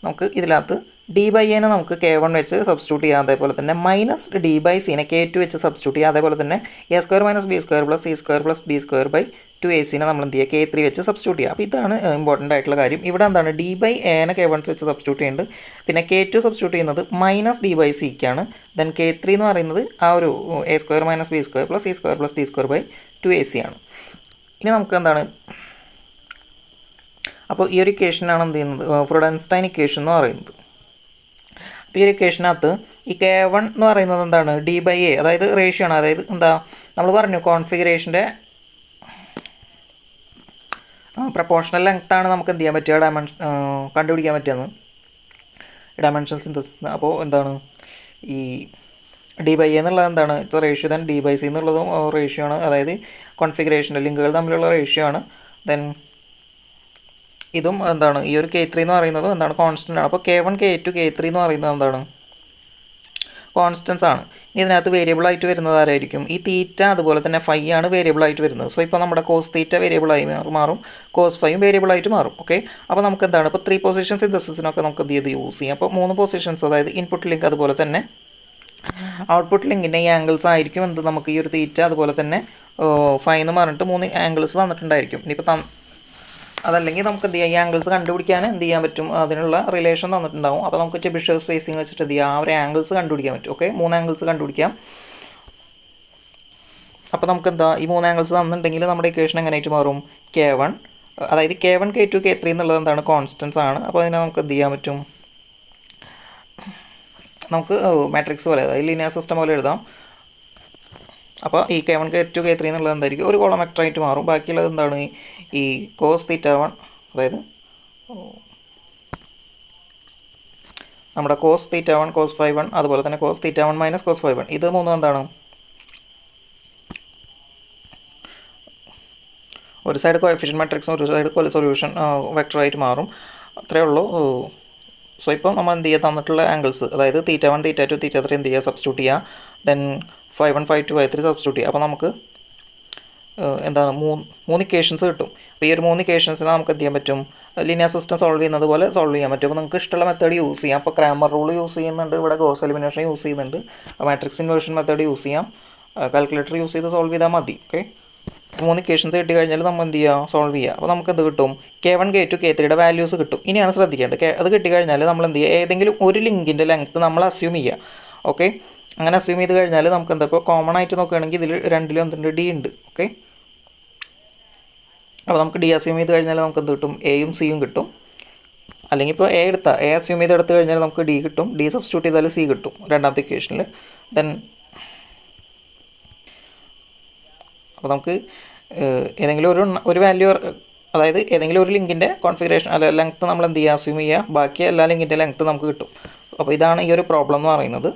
നമുക്ക് ഇതിനകത്ത് ഡി ബൈ എനെ നമുക്ക് k1 വെച്ച് സബ്സ്റ്റിറ്റ്യൂട്ട് ചെയ്യാം. അതേപോലെ തന്നെ മൈനസ് ഡി ബൈ സിനെ k2 വെച്ച് സബ്സ്റ്റിറ്റ്യൂട്ട് ചെയ്യാം. അതേപോലെ തന്നെ A square minus B square plus C square plus D square by 2ac നമ്മൾ എന്ത് ചെയ്യുക, k3 വെച്ച് സബ്സ്റ്റിറ്റ്യൂട്ട് ചെയ്യുക. അപ്പോൾ ഇതാണ് ഇമ്പോർട്ടൻ്റ് ആയിട്ടുള്ള കാര്യം. ഇവിടെ എന്താണ്, ഡി ബൈ എനെ k1 വെച്ച് സബ്സ്റ്റിറ്റ്യൂട്ട് ചെയ്യുന്നുണ്ട്. പിന്നെ k2 സബ്സ്റ്റിറ്റ്യൂട്ട് ചെയ്യുന്നത് മൈനസ് ഡി ബൈ സിക്കാണ്. ദെൻ k3 എന്ന് പറയുന്നത് ആ ഒരു a square minus B square plus C square plus D square by 2ac ആണ്. ഇനി നമുക്ക് എന്താണ് അപ്പോൾ ഈ ഒരു ഇക്വേഷനാണ് എന്ത് ചെയ്യുന്നത്, ഫ്രൂഡൻസ്റ്റൈൻ ഇക്വേഷൻ എന്ന് പറയുന്നത്. അപ്പോൾ ഈ ഒരു ഇക്വേഷനകത്ത് ഈ K1 എന്ന് പറയുന്നത് എന്താണ്, D/A, അതായത് റേഷ്യോ ആണ്. അതായത് എന്താ നമ്മൾ പറഞ്ഞു, കോൺഫിഗറേഷൻ്റെ പ്രപ്പോർഷണൽ ലെങ്ത്താണ് നമുക്ക് എന്ത് ചെയ്യാൻ പറ്റുക, കണ്ടുപിടിക്കാൻ പറ്റുകയെന്ന്, ഡയമെൻഷൻ സിന്തസിസ്. അപ്പോൾ എന്താണ് ഈ D/A എന്നുള്ളത് എന്താണ്, ഇറ്റ്സ് റേഷ്യോ. ദെൻ D/C എന്നുള്ളതും റേഷ്യോ ആണ്, അതായത് കോൺഫിഗറേഷൻ്റെ ലിങ്കുകൾ തമ്മിലുള്ള റേഷ്യോ ആണ്. ദെൻ ഇതും എന്താണ്, ഈ ഒരു K3 എന്ന് പറയുന്നതും എന്താണ്, കോൺസ്റ്റൻ്റ് ആണ്. അപ്പോൾ K1, K2, K3 എന്ന് പറയുന്നത് എന്താണ്, കോൺസ്റ്റൻസ് ആണ്. ഇതിനകത്ത് വേരിയബിൾ ആയിട്ട് വരുന്നത് ആരായിരിക്കും, ഈ തീറ്റ അതുപോലെ തന്നെ ഫൈ ആണ് വേരിയബിൾ ആയിട്ട് വരുന്നത്. സോ ഇപ്പോൾ നമ്മുടെ കോസ് തീറ്റ വേരിയബിളായി മാറും, കോസ് ഫൈയും വേരിയബിൾ ആയിട്ട് മാറും. ഓക്കെ, അപ്പോൾ നമുക്ക് എന്താണ്, ഇപ്പോൾ 3 പൊസിഷൻ സിന്തസിസിനൊക്കെ നമുക്ക് എന്ത് ചെയ്ത് യൂസ് ചെയ്യാം. അപ്പോൾ 3 പൊസിഷൻസ്, അതായത് ഇൻപുട്ട് ലിങ്ക് അതുപോലെ തന്നെ ഔട്ട്പുട്ട് ലിങ്കിൻ്റെ ഈ ആംഗിൾസ് ആയിരിക്കും എന്ത്, നമുക്ക് ഈ ഒരു തീറ്റ അതുപോലെ തന്നെ ഫൈ എന്ന് പറഞ്ഞിട്ട് 3 ആംഗിൾസ് തന്നിട്ടുണ്ടായിരിക്കും. ഇനിയിപ്പോൾ അതല്ലെങ്കിൽ നമുക്ക് എന്ത് ചെയ്യാം, ഈ ആംഗിൾസ് കണ്ടുപിടിക്കാൻ എന്ത് ചെയ്യാൻ പറ്റും, അതിനുള്ള റിലേഷൻ തന്നിട്ടുണ്ടാവും. അപ്പോൾ നമുക്ക് ചെബിഷേവ് സ്പേസിങ് വെച്ചിട്ട് എന്ത് ചെയ്യാം, ആ ഒരു ആംഗിൾസ് കണ്ടുപിടിക്കാൻ പറ്റും. ഓക്കെ, 3 ആംഗിൾസ് കണ്ടുപിടിക്കാം. അപ്പോൾ നമുക്ക് എന്താ, ഈ 3 ആംഗിൾസ് തന്നിട്ടുണ്ടെങ്കിൽ നമ്മുടെ ഇക്വേഷൻ എങ്ങനെയായിട്ട് മാറും, K1, അതായത് K1, K2, K3 എന്നുള്ളത് എന്താണ്, കോൺസ്റ്റൻസ് ആണ്. അപ്പോൾ അതിനെ നമുക്ക് എന്ത് ചെയ്യാൻ പറ്റും, നമുക്ക് മാട്രിക്സ് പോലെ, അതായത് ലീനിയർ സിസ്റ്റം പോലെ എഴുതാം. അപ്പോൾ ഈ K1, K2, K3 എന്നുള്ളത് എന്തായിരിക്കും, ഒരു കോളം വെക്ടർ ആയിട്ട് മാറും. ബാക്കിയുള്ളത് എന്താണ്, ഈ കോസ് തീറ്റ1, അതായത് നമ്മുടെ കോസ് തീറ്റ1, കോസ് ഫൈ1, അതുപോലെ തന്നെ കോസ് തീറ്റ1 മൈനസ് കോസ് ഫൈ1, ഇത് 3 എന്താണ്, ഒരു സൈഡ് കോഎഫിഷ്യന്റ് മാട്രിക്സും ഒരു സൈഡ് സൊല്യൂഷൻ വെക്ടറായിട്ട് മാറും. അത്രയേ ഉള്ളൂ. സോ ഇപ്പോൾ നമ്മൾ എന്ത് ചെയ്യുക, തന്നിട്ടുള്ള ആംഗിൾസ്, അതായത് തീറ്റ1, തീറ്റ2, തീറ്റ3 എന്ത് ചെയ്യുക, സബ്സ്റ്റിറ്റ്യൂട്ട് ചെയ്യുക. ദെൻ ഫൈ1, ഫൈ2, ഫൈ3 സബ്സ്റ്റിറ്റ്യൂട്ട് ചെയ്യുക. അപ്പോൾ നമുക്ക് എന്താണ്, 3 ഇക്വേഷൻസ് കിട്ടും. അപ്പോൾ ഈ ഒരു 3 ഇക്വേഷൻസിന് നമുക്ക് എന്ത് ചെയ്യാൻ പറ്റും, ലീനിയർ സിസ്റ്റം സോൾവ് ചെയ്യുന്നത് പോലെ സോൾവ് ചെയ്യാൻ പറ്റും. അപ്പോൾ നിങ്ങൾക്ക് ഇഷ്ടമുള്ള മെത്തേഡ് യൂസ് ചെയ്യാം. അപ്പോൾ ക്രാമർ റൂൾ യൂസ് ചെയ്യുന്നുണ്ട്, ഇവിടെ ഗോസ് എലിമിനേഷൻ യൂസ് ചെയ്യുന്നുണ്ട്, മാട്രിക്സ് ഇൻവേർഷൻ മെത്തേഡ് യൂസ് ചെയ്യാം, കാൽക്കുലേറ്റർ യൂസ് ചെയ്ത് സോൾവ് ചെയ്താൽ മതി. ഓക്കെ, 3 ഇക്വേഷൻസ് കിട്ടി കഴിഞ്ഞാൽ നമ്മൾ എന്ത് ചെയ്യുക, സോൾവ് ചെയ്യുക. അപ്പോൾ നമുക്ക് എന്ത് കിട്ടും, K1, K2, K3യുടെ വാല്യൂസ് കിട്ടും. ഇനിയാണ് ശ്രദ്ധിക്കേണ്ടത്, അത് കിട്ടിക്കഴിഞ്ഞാൽ നമ്മൾ എന്ത് ചെയ്യുക, ഏതെങ്കിലും ഒരു ലിങ്കിൻ്റെ ലെങ്ത്ത് നമ്മൾ അസ്യൂം ചെയ്യുക. ഓക്കെ, അങ്ങനെ അസ്യൂം ചെയ്ത് കഴിഞ്ഞാൽ നമുക്ക് എന്താ, ഇപ്പോൾ കോമൺ ആയിട്ട് നോക്കുകയാണെങ്കിൽ ഇതിൽ രണ്ടിലും എന്തുണ്ട്, ഡി ഉണ്ട്. ഓക്കെ, അപ്പോൾ നമുക്ക് ഡി അസ്യൂം ചെയ്ത് കഴിഞ്ഞാൽ നമുക്ക് എന്ത് കിട്ടും, എയും സിയും കിട്ടും. അല്ലെങ്കിൽ ഇപ്പോൾ എ അസ്യൂം ചെയ്ത് എടുത്തു കഴിഞ്ഞാൽ നമുക്ക് ഡി കിട്ടും, ഡി സബ്സ്റ്റിറ്റ്യൂട്ട് ചെയ്താൽ സി കിട്ടും രണ്ടാമത്തെ ഇക്വേഷനിൽ. ദെൻ അപ്പോൾ നമുക്ക് ഏതെങ്കിലും ഒരു വാല്യൂ, അതായത് ഏതെങ്കിലും ഒരു ലിങ്കിൻ്റെ കോൺഫിഗറേഷൻ അല്ല ലെങ്ത്ത് നമ്മൾ എന്ത് ചെയ്യുക, അസ്യൂം ചെയ്യുക, ബാക്കി എല്ലാ ലിങ്കിൻ്റെ ലെങ്ത്ത് നമുക്ക് കിട്ടും. അപ്പോൾ ഇതാണ് ഈ ഒരു പ്രോബ്ലം എന്ന് പറയുന്നത്.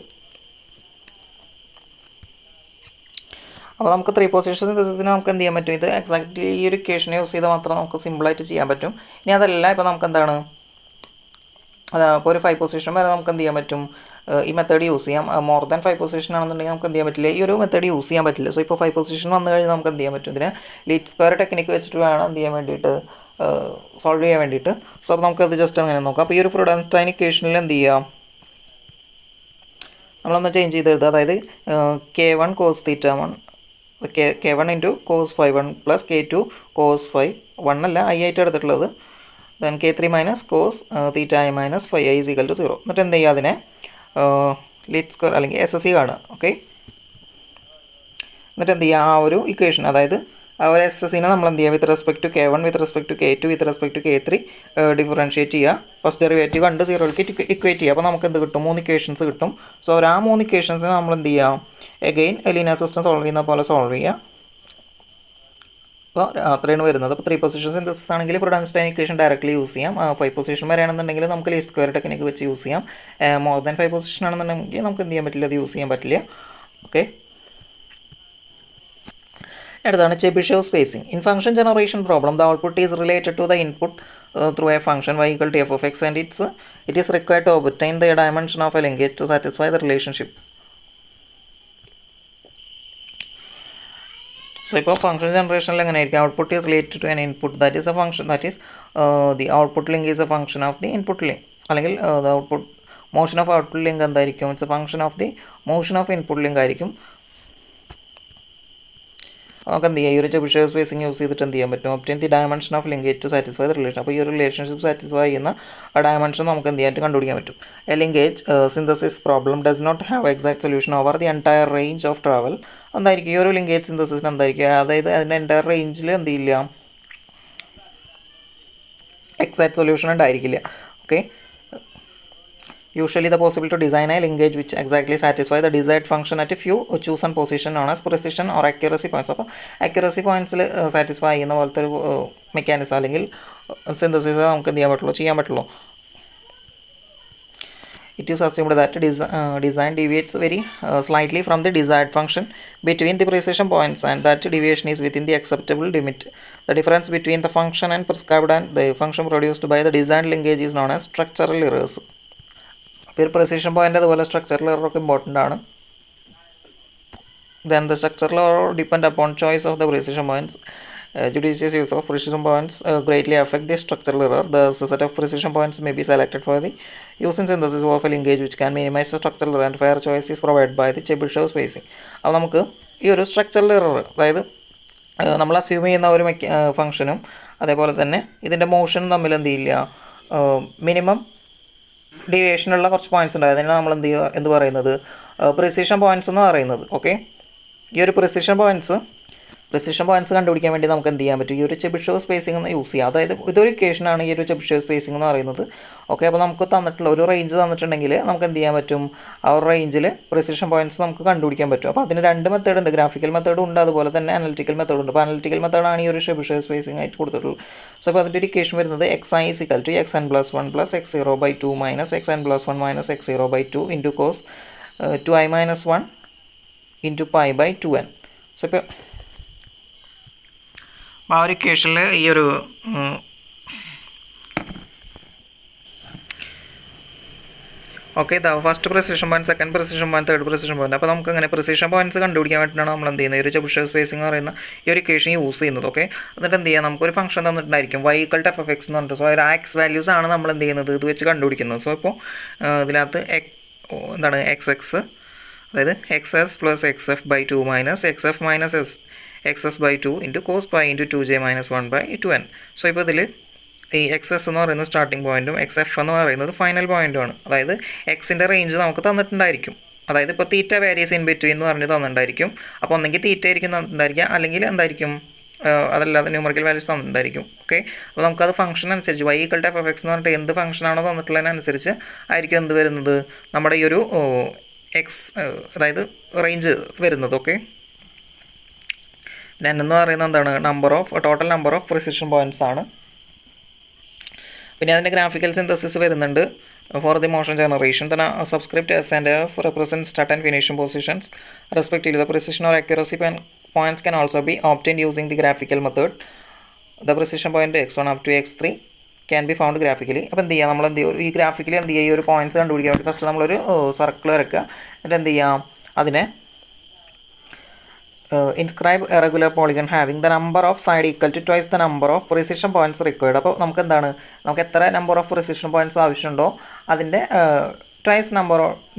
അപ്പോൾ നമുക്ക് 3 പൊസിഷൻ സിന്തസിസിന് നമുക്ക് എന്ത് ചെയ്യാൻ പറ്റും, ഇത് എക്സാക്ട്ലി ഈ ഒരു ഇക്വേഷൻ യൂസ് ചെയ്താൽ മാത്രം നമുക്ക് സിമ്പിളായിട്ട് ചെയ്യാൻ പറ്റും. ഇനി അതല്ല, ഇപ്പോൾ നമുക്ക് എന്താണ്, അപ്പോൾ ഒരു 5 പൊസിഷൻ വരെ നമുക്ക് എന്ത് ചെയ്യാൻ പറ്റും, ഈ മെത്തേഡ് യൂസ് ചെയ്യാം. മോർ ദാൻ 5 പൊസിഷൻ ആണെന്നുണ്ടെങ്കിൽ നമുക്ക് എന്ത് ചെയ്യാൻ പറ്റില്ല, ഈ ഒരു മെത്തേഡ് യൂസ് ചെയ്യാൻ പറ്റില്ല. സോ ഇപ്പോൾ 5 പൊസിഷൻ വന്നു കഴിഞ്ഞാൽ നമുക്ക് എന്ത് ചെയ്യാൻ പറ്റും, ഇതിന് ലീസ്റ്റ് സ്ക്വയർ ടെക്നിക്ക് വെച്ചിട്ട് വേണം എന്ത് ചെയ്യാൻ വേണ്ടിയിട്ട്, സോൾവ് ചെയ്യാൻ വേണ്ടിയിട്ട്. സോ അപ്പോൾ നമുക്കത് ജസ്റ്റ് അങ്ങനെ നോക്കാം. അപ്പോൾ ഈ ഒരു ഫ്രൂഡൻസ്റ്റൈൻ ഇക്വേഷനിൽ എന്ത് ചെയ്യാം, നമ്മളൊന്ന് ചേഞ്ച് ചെയ്ത് എഴുതുക. അതായത് K1 cos theta, K1 into cos phi plus K2 cos phi 1 അല്ല ഐ ആയിട്ട് എടുത്തിട്ടുള്ളത്. ദെൻ K3 minus cos theta i minus phi i is equal to 0. എന്നിട്ട് എന്ത് ചെയ്യുക, അതിനെ ലീസ്റ്റ് സ്ക്വയർ അല്ലെങ്കിൽ SSE കാണുക. ഓക്കെ, എന്നിട്ട് എന്ത് ചെയ്യുക, ആ ഒരു ഇക്വേഷൻ, അതായത് ആ ഒരു SSEനെ നമ്മൾ എന്ത് ചെയ്യുക, with respect to K1, with respect to K2, with respect to K3 differentiate ചെയ്യുക. ഫസ്റ്റ് ഡെറിവേറ്റീവ് കണ്ട് 0ലേക്ക് ഇക്വേറ്റ് ചെയ്യുക. അപ്പോൾ നമുക്ക് എന്ത് കിട്ടും, 3 ഇക്വേഷൻസ് കിട്ടും. സോ ആ 3 ഇക്വേഷൻസിന് നമ്മൾ എന്ത് ചെയ്യാം, എഗെയിൻ ലീനിയർ സിസ്റ്റം സോൾവ് ചെയ്യുന്ന പോലെ സോൾവ് ചെയ്യുക. അപ്പോൾ അത്രയാണ് വരുന്നത്. അപ്പോൾ 3 പൊസിഷൻ സിന്തസിസ് ആണെങ്കിൽ ഫ്രൂഡൻസ്റ്റൈൻ ഇക്വേഷൻ ഡയറക്റ്റ്ലി യൂസ് ചെയ്യാം. 5 പൊസിഷൻ വരെയാണെന്നുണ്ടെങ്കിൽ നമുക്ക് ലീസ്റ്റ് സ്ക്വയർ ടെക്നിക്ക് വെച്ച് യൂസ് ചെയ്യാം. മോർ ദാൻ 5 പൊസിഷൻ ആണെന്നുണ്ടെങ്കിൽ നമുക്ക് എന്ത് ചെയ്യാൻ പറ്റില്ല, അത് യൂസ് ചെയ്യാൻ പറ്റില്ല. ഓക്കെ, അടുത്താണ് Chebyshev spacing. In function generation problem the output is related to the input through a function y equal to f of x and it is required to obtain the dimension of a linkage to satisfy the relationship. So ഇപ്പോൾ function ജനറേഷനിൽ എങ്ങനെയായിരിക്കും, output is related to an input that is a function, that is the output link is a function of the input link, അല്ലെങ്കിൽ the output motion of output link എന്തായിരിക്കും, it's a function of the motion of input link ആയിരിക്കും. നമുക്ക് എന്ത് ചെയ്യാം, ഈ ഒരു Chebyshev spacing use ചെയ്തിട്ട് എന്ത് ചെയ്യാൻ പറ്റും, obtain the dimension of linkage to satisfy the relation. അപ്പോൾ ഈ ഒരു റിലേഷൻഷിപ്പ് സാറ്റിസ്ഫൈ ചെയ്യുന്ന ഡയമെൻഷൻ നമുക്ക് എന്ത് ചെയ്യാൻ കണ്ടുപിടിക്കാൻ പറ്റും. A linkage synthesis problem does not have exact solution over the entire range of travel. എന്തായിരിക്കും ഈ ഒരു ലിങ്കേജ് സിന്തസിസിന് എന്തായിരിക്കും, അതായത് അതിൻ്റെ എൻറ്റയർ റേഞ്ചിൽ എന്ത് ചെയ്യില്ല, എക്സാക്ട് സൊല്യൂഷൻ ഉണ്ടായിരിക്കില്ല. Okay, usually the possible to design a linkage which exactly satisfy the desired function at a few chosen position known as precision or accuracy points. അപ്പോൾ accuracy pointsൽ സാറ്റിസ്ഫൈ ചെയ്യുന്ന പോലത്തെ ഒരു മെക്കാനിസം അല്ലെങ്കിൽ synthesis നമുക്ക് എന്ത് ചെയ്യാൻ പറ്റുള്ളൂ. It is assumed that design deviates very slightly from the desired function between the precision points and that deviation is within the acceptable limit. The difference between the function and prescribed and the function produced by the designed linkage is known as structural errors. അപ്പോൾ ഒരു precision point അതുപോലെ structural error ഒക്കെ important ആണ്. Then the structural error depend upon choice of the precision points. Judicious use of precision points greatly affect the structural error. The set of precision points may be selected for the use in synthesis of a linkage which can minimize the structural error and fair choice is provided by the Chebyshev spacing. അപ്പോൾ നമുക്ക് ഈ ഒരു structural error, അതായത് നമ്മൾ assume ചെയ്യുന്ന ഒരു ഫംഗ്ഷനും അതേപോലെ തന്നെ ഇതിൻ്റെ മോഷനും തമ്മിൽ എന്ത് ചെയ്യില്ല, മിനിമം ഡീവിയേഷനുള്ള കുറച്ച് പോയിൻറ്റ്സ് ഉണ്ട്. അതിനാണ് നമ്മൾ എന്ത് പറയുന്നത്, പ്രിസിഷൻ പോയിൻറ്റ്സ് എന്ന് പറയുന്നത്. ഓക്കെ, ഈ ഒരു പ്രിസിഷൻ പോയിൻറ്റ്സ് കണ്ടുപിടിക്കാൻ വേണ്ടി നമുക്ക് എന്ത് ചെയ്യാൻ പറ്റും, ഈ ഒരു ചെബിഷേവ് സ്പേസിംഗ് എന്ന് യൂസ് ചെയ്യാം. അതായത് ഇതൊരു ഇക്വേഷനാണ് ഈ ഒരു ചെബിഷേവ് സ്പേസിംഗ് എന്ന് പറയുന്നത്. ഓക്കെ, അപ്പോൾ നമുക്ക് തന്നിട്ടുള്ള ഒരു റേഞ്ച് തന്നിട്ടുണ്ടെങ്കിൽ നമുക്ക് എന്ത് ചെയ്യാൻ പറ്റും, ആ ഒരു റേഞ്ചിൽ പ്രിസിഷൻ പോയിൻറ്റ്സ് നമുക്ക് കണ്ടുപിടിക്കാൻ പറ്റും. അപ്പോൾ അതിന് 2 മെത്തേഡ് ഉണ്ട്, ഗ്രാഫിക്കൽ മെത്തേഡും ഉണ്ട്, അതുപോലെ തന്നെ അനലിറ്റിക്കൽ മെത്തേഡ് ഉണ്ട്. അപ്പോൾ അനലിറ്റിക്കൽ മെത്തേഡാണ് ഈ ഒരു ചെബിഷേവ് സ്പേസിംഗ് ആയിട്ട് കൊടുത്തിട്ടുള്ളത്. സോ അപ്പോൾ അതിൻ്റെ ഒരു ഇക്വേഷൻ വരുന്നത് xi = xn+1 + x0/2 - xn+1 - x0/2 × cos 2i - 1 × π/2n. So ഇപ്പോൾ ആ ഒരു ഇക്വേഷനിൽ ഈ ഒരു okay, first precision point, second precision point, third precision point. അപ്പോൾ നമുക്ക് അങ്ങനെ പ്രിസിഷൻ പോയിന്റ്സ് കണ്ടുപിടിക്കാൻ വേണ്ടിയിട്ടാണ് നമ്മൾ എന്ത് ചെയ്യുന്നത്, ഈ ഒരു ചെബിഷേവ് സ്പേസിംഗ് എന്ന് പറയുന്ന ഈ ഒരു ഇക്വേഷൻ യൂസ് ചെയ്യുന്നത്. ഓക്കെ, എന്നിട്ട് എന്ത് ചെയ്യുക, നമുക്കൊരു ഫംഗ്ഷൻ തന്നിട്ടുണ്ടായിരിക്കും y = f(x) എന്ന് പറഞ്ഞിട്ട്. സോ ഒരു x വാല്യൂസ് ആണ് നമ്മൾ എന്ത് ചെയ്യുന്നത്, ഇത് വെച്ച് കണ്ടുപിടിക്കുന്നത്. സോ ഇപ്പോൾ ഇതിനകത്ത് എന്താണ് xx, അതായത് xs + xf/2 - xf - xs/2 × cos π × 2j - 1/2n. So ഇപ്പോൾ ഇതിൽ ഈ XS എന്ന് പറയുന്നത് സ്റ്റാർട്ടിംഗ് പോയിൻറ്റും XF എന്ന് പറയുന്നത് ഫൈനൽ പോയിൻറ്റുമാണ്. അതായത് എക്സിൻ്റെ റേഞ്ച് നമുക്ക് തന്നിട്ടുണ്ടായിരിക്കും. അതായത് ഇപ്പോൾ തീറ്റ വേരിയസ് ഇൻ ബിറ്റ്വീൻ എന്ന് പറഞ്ഞ് തന്നിട്ടുണ്ടായിരിക്കും. അപ്പോൾ ഒന്നെങ്കിൽ തീറ്റ ആയിരിക്കും തന്നിട്ടുണ്ടായിരിക്കുക, അല്ലെങ്കിൽ എന്തായിരിക്കും, അതല്ലാതെ ന്യൂമറിക്കൽ വാല്യൂസ് തന്നിട്ടുണ്ടായിരിക്കും. ഓക്കെ, അപ്പോൾ നമുക്കത് ഫംഗ്ഷൻ അനുസരിച്ച് y = f(x) എന്ന് പറഞ്ഞിട്ട് എന്ത് ഫംഗ്ഷനാണോ തന്നിട്ടുള്ളതിനനുസരിച്ച് ആയിരിക്കും എന്ത് വരുന്നത്, നമ്മുടെ ഈ ഒരു എക്സ്, അതായത് റേഞ്ച് വരുന്നത്. ഓക്കെ, n എന്ന് പറയുന്നത് എന്താണ്, total number of precision points ആണ്. പിന്നെ അതിൻ്റെ ഗ്രാഫിക്കൽ സിന്തസിസ് വരുന്നുണ്ട്. For the motion generation then subscript S and F represent start and finishing positions respectively. The precision or accuracy points can also be obtained using the graphical method. The precision point x1 up to x3 can be found graphically. അപ്പോൾ എന്ത് ചെയ്യുക, നമ്മൾ എന്ത് ചെയ്യും, ഈ graphically എന്ത് ചെയ്യുക, ഈ ഒരു പോയിൻറ്റ്സ് കണ്ടുപിടിക്കാൻ വേണ്ടി ഫസ്റ്റ് നമ്മളൊരു സർക്കിൾ വരയ്ക്കുക. എന്നിട്ട് എന്ത് ചെയ്യാം, അതിനെ inscribe a regular polygon having the number of side equal to twice the number of precision points required. അപ്പോൾ നമുക്ക് എന്താണ്, നമുക്ക് എത്ര നമ്പർ ഓഫ് പ്രിസിഷൻ പോയിൻറ്റ്സ് ആവശ്യമുണ്ടോ അതിൻ്റെ ട്വൈസ്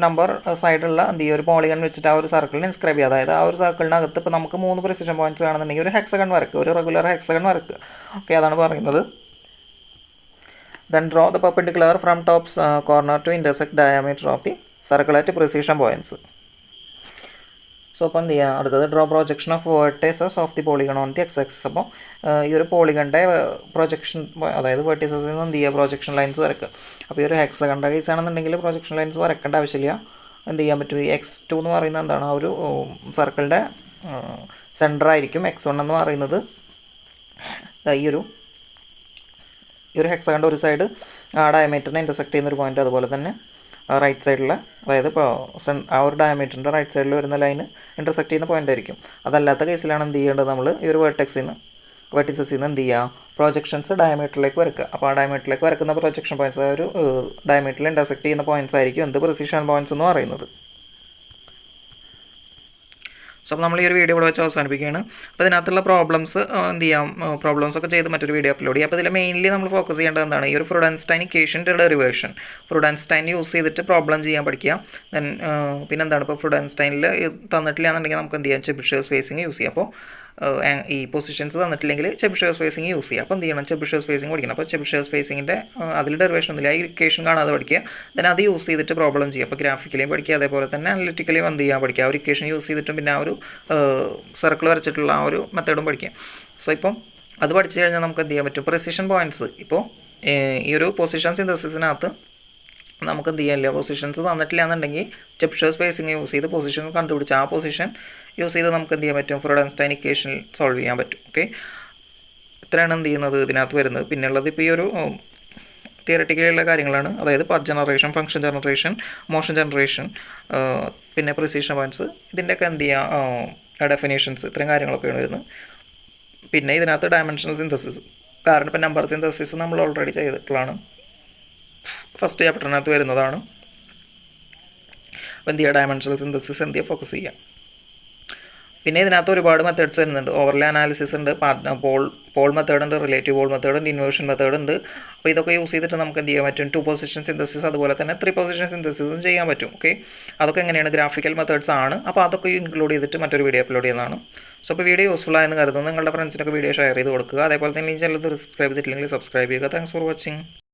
നമ്പർ സൈഡുള്ള എന്ത് ചെയ്യുക, ഒരു പോളിഗൺ വെച്ചിട്ട് ആ ഒരു സർക്കിളിന് ഇൻസ്ക്രൈബ് ചെയ്യുക. അതായത് ആ ഒരു സർക്കിളിനകത്ത് ഇപ്പോൾ നമുക്ക് 3 പ്രിസിഷൻ പോയിൻറ്റ്സ് വേണമെന്നുണ്ടെങ്കിൽ ഒരു ഹെക്സഗൺ വരക്കുക, ഒരു റെഗുലർ ഹെക്സഗൺ വരക്കുക. ഓക്കെ, അതാണ് പറയുന്നത്. Then draw the perpendicular from top corner to intersect diameter of the circle at precision points. So അപ്പോൾ എന്ത് ചെയ്യുക, അടുത്തത് draw projection of vertices of the polygon on the x-axis. അപ്പോൾ ഈ ഒരു പോളിഗണിൻ്റെ പ്രൊജക്ഷൻ, അതായത് വേർട്ടേസസിൽ നിന്ന് എന്ത് ചെയ്യുക, പ്രൊജക്ഷൻ ലൈൻസ് വരക്കുക. അപ്പോൾ ഈ ഒരു ഹെക്സഗണിൻ്റെ കേസ് ആണെന്നുണ്ടെങ്കിൽ പ്രൊജക്ഷൻ ലൈൻസ് വരക്കേണ്ട ആവശ്യമില്ല. എന്ത് ചെയ്യാൻ പറ്റും, ഈ x2 എന്ന് പറയുന്നത് എന്താണ്, ആ ഒരു സർക്കിളിൻ്റെ സെൻറ്റർ ആയിരിക്കും. x1 എന്ന് പറയുന്നത് ഈ ഒരു ഹെക്സഗണിൻ്റെ ഒരു സൈഡ് ഡയമീറ്ററിനെ ഇൻ്റർസെക്ട് ചെയ്യുന്നൊരു പോയിൻറ്റ്, അതുപോലെ തന്നെ റൈറ്റ് സൈഡിൽ, അതായത് ഇപ്പോൾ ആ ഒരു ഡയമീറ്ററിൻ്റെ റൈറ്റ് സൈഡിൽ വരുന്ന ലൈന് ഇൻ്റർസെക്ട് ചെയ്യുന്ന പോയിൻ്റ് ആയിരിക്കും. അതല്ലാത്ത കേസിലാണ് എന്ത് ചെയ്യേണ്ടത്, നമ്മൾ ഈ ഒരു വേർട്ടക്സിൽ നിന്ന് എന്ത് ചെയ്യുക, പ്രൊജക്ഷൻസ് ഡയമീറ്ററിലേക്ക് വരക്കുക. അപ്പോൾ ആ ഡയമീറ്ററിലേക്ക് വരക്കുന്ന പ്രൊജക്ഷൻ പോയിൻറ്റ്സ്, ആ ഒരു ഡയമീറ്ററിൽ ഇൻ്റർസെക്ട് ചെയ്യുന്ന പോയിൻറ്റ്സ് ആയിരിക്കും എന്ത് പ്രിസിഷൻ പോയിൻറ്റ്സ് എന്ന് പറയുന്നത്. സോ അപ്പോൾ നമ്മൾ ഈ ഒരു വീഡിയോ ഇവിടെ വെച്ച് അവസാനിപ്പിക്കുകയാണ്. അപ്പോൾ ഇതിനകത്തുള്ള പ്രോബ്ലംസ് എന്ത് ചെയ്യാം, പ്രോബ്ലംസ് ഒക്കെ ചെയ്ത് മറ്റൊരു വീഡിയോ അപ്ലോഡ് ചെയ്യാം. അപ്പോൾ ഇതിൽ മെയിൻലി നമ്മൾ ഫോക്കസ് ചെയ്യേണ്ടത് എന്താണ്, ഈ ഒരു ഫ്രൂഡൻസ്റ്റൈൻ ഇക്വേഷൻ്റെ ഡെറിവേഷൻ, ഫ്രൂഡൻസ്റ്റൈൻ യൂസ് ചെയ്തിട്ട് പ്രോബ്ലം ചെയ്യാൻ പഠിക്കുക. ദെൻ പിന്നെ എന്താണ്, ഇപ്പോൾ ഫ്രൂഡൻസ്റ്റൈനിൽ തന്നിട്ടില്ല എന്നുണ്ടെങ്കിൽ നമുക്ക് എന്ത് ചെയ്യാം, ചെബിഷേവ് സ്പേസിങ് യൂസ് ചെയ്യാം. അപ്പോൾ ഈ പൊസിഷൻസ് തന്നിട്ടില്ലെങ്കിൽ ചെബിഷേവ് സ്പേസിങ് യൂസ് ചെയ്യുക. അപ്പോൾ എന്ത് ചെയ്യണം, ചെബിഷേവ് സ്പേസിങ് പഠിക്കണം. അപ്പോൾ ചെബിഷേവ് സ്പേസിങ്ങിൻ്റെ അതിൽ ഡെറിവേഷൻ ഒന്നുമില്ല, ഈ ഇക്വേഷൻ കാണാതെ പഠിക്കുക. ദെൻ അത് യൂസ് ചെയ്തിട്ട് പ്രോബ്ലം ചെയ്യുക. അപ്പോൾ ഗ്രാഫിക്കലിയും പഠിക്കുക, അതേപോലെ തന്നെ അനലിറ്റിക്കലിയും എന്ത് ചെയ്യാൻ പഠിക്കുക, ആ ഒരു ഇക്വേഷൻ യൂസ് ചെയ്തിട്ടും പിന്നെ ആ ഒരു സർക്കിൾ വരച്ചിട്ടുള്ള ആ ഒരു മെത്തേഡും പഠിക്കുക. സോ ഇപ്പം അത് പഠിച്ചു കഴിഞ്ഞാൽ നമുക്ക് എന്ത് ചെയ്യാൻ പറ്റും, പ്രിസിഷൻ പോയിൻറ്റ്സ് ഇപ്പോൾ ഈ ഒരു പൊസിഷൻ സിന്തസിസിനകത്ത് നമുക്ക് എന്ത് ചെയ്യാനില്ല, പൊസിഷൻസ് തന്നിട്ടില്ല എന്നുണ്ടെങ്കിൽ ചെപ്ഷർ സ്പേസിങ് യൂസ് ചെയ്ത് പൊസിഷൻ കണ്ടുപിടിച്ച് ആ പൊസിഷൻ യൂസ് ചെയ്ത് നമുക്ക് എന്ത് ചെയ്യാൻ പറ്റും, ഫ്രോഡൻസ്റ്റൈൻ ഇക്വേഷൻ സോൾവ് ചെയ്യാൻ പറ്റും. ഓക്കെ, ഇത്രയാണ് എന്ത് ചെയ്യുന്നത് ഇതിനകത്ത് വരുന്നത്. പിന്നെയുള്ളത് ഇപ്പോൾ ഈ ഒരു തിയററ്റിക്കലുള്ള കാര്യങ്ങളാണ്, അതായത് path generation, function generation, motion generation, പിന്നെ പ്രിസിഷൻ പോയിൻറ്റ്സ്, ഇതിൻ്റെയൊക്കെ എന്ത് ചെയ്യുക ഡെഫിനേഷൻസ്, ഇത്രയും കാര്യങ്ങളൊക്കെയാണ് വരുന്നത്. പിന്നെ ഇതിനകത്ത് ഡയമെൻഷണൽ സിന്തസിസ്, കാരണം ഇപ്പോൾ നമ്പർ സിന്തസിസ് നമ്മൾ ഓൾറെഡി ചെയ്തിട്ടുള്ളതാണ്, ഫസ്റ്റ് ചാപ്റ്ററിനകത്ത് വരുന്നതാണ്. അപ്പോൾ എന്ത് ചെയ്യുക, ഡയമെൻഷണൽ സിന്തസിസ് എന്ത് ചെയ്യുക, ഫോക്കസ് ചെയ്യുക. പിന്നെ ഇതിനകത്ത് ഒരുപാട് മെത്തേഡ്സ് വരുന്നുണ്ട്. ഓവർലേ അനാലിസിസ് ഉണ്ട്, പോൾ മെത്തേഡ് ഉണ്ട്, റിലേറ്റീവ് പോൾ മെത്തേഡ് ഉണ്ട്, ഇൻവേർഷൻ മെത്തേഡ് ഉണ്ട്. അപ്പോൾ ഇതൊക്കെ യൂസ് ചെയ്തിട്ട് നമുക്ക് എന്ത് ചെയ്യാൻ പറ്റും, 2 പൊസിഷൻ സിന്തസിസ്, അതുപോലെ തന്നെ 3 പൊസിഷൻ സിന്തസിസും ചെയ്യാൻ പറ്റും. ഓക്കെ, അതൊക്കെ എങ്ങനെയാണ്, ഗ്രാഫിക്കൽ മെത്തേഡ്സ് ആണ്. അപ്പോൾ അതൊക്കെ ഇൻക്ലൂഡ് ചെയ്തിട്ട് മറ്റൊരു വീഡിയോ അപ്ലോഡ് ചെയ്യുന്നതാണ്. സോ അപ്പോൾ വീഡിയോ യൂസ്ഫുൾ ആയെന്ന് കരുതുന്നു. നിങ്ങളുടെ ഫ്രണ്ട്സിനൊക്കെ വീഡിയോ ഷെയർ ചെയ്ത് കൊടുക്കുക. അതേപോലെ തന്നെ ഈ ചാനൽ സബ്സ്ക്രൈബ് ചെയ്തിട്ടില്ലെങ്കിൽ സബ്സ്ക്രൈബ് ചെയ്യുക. Thanks for watching.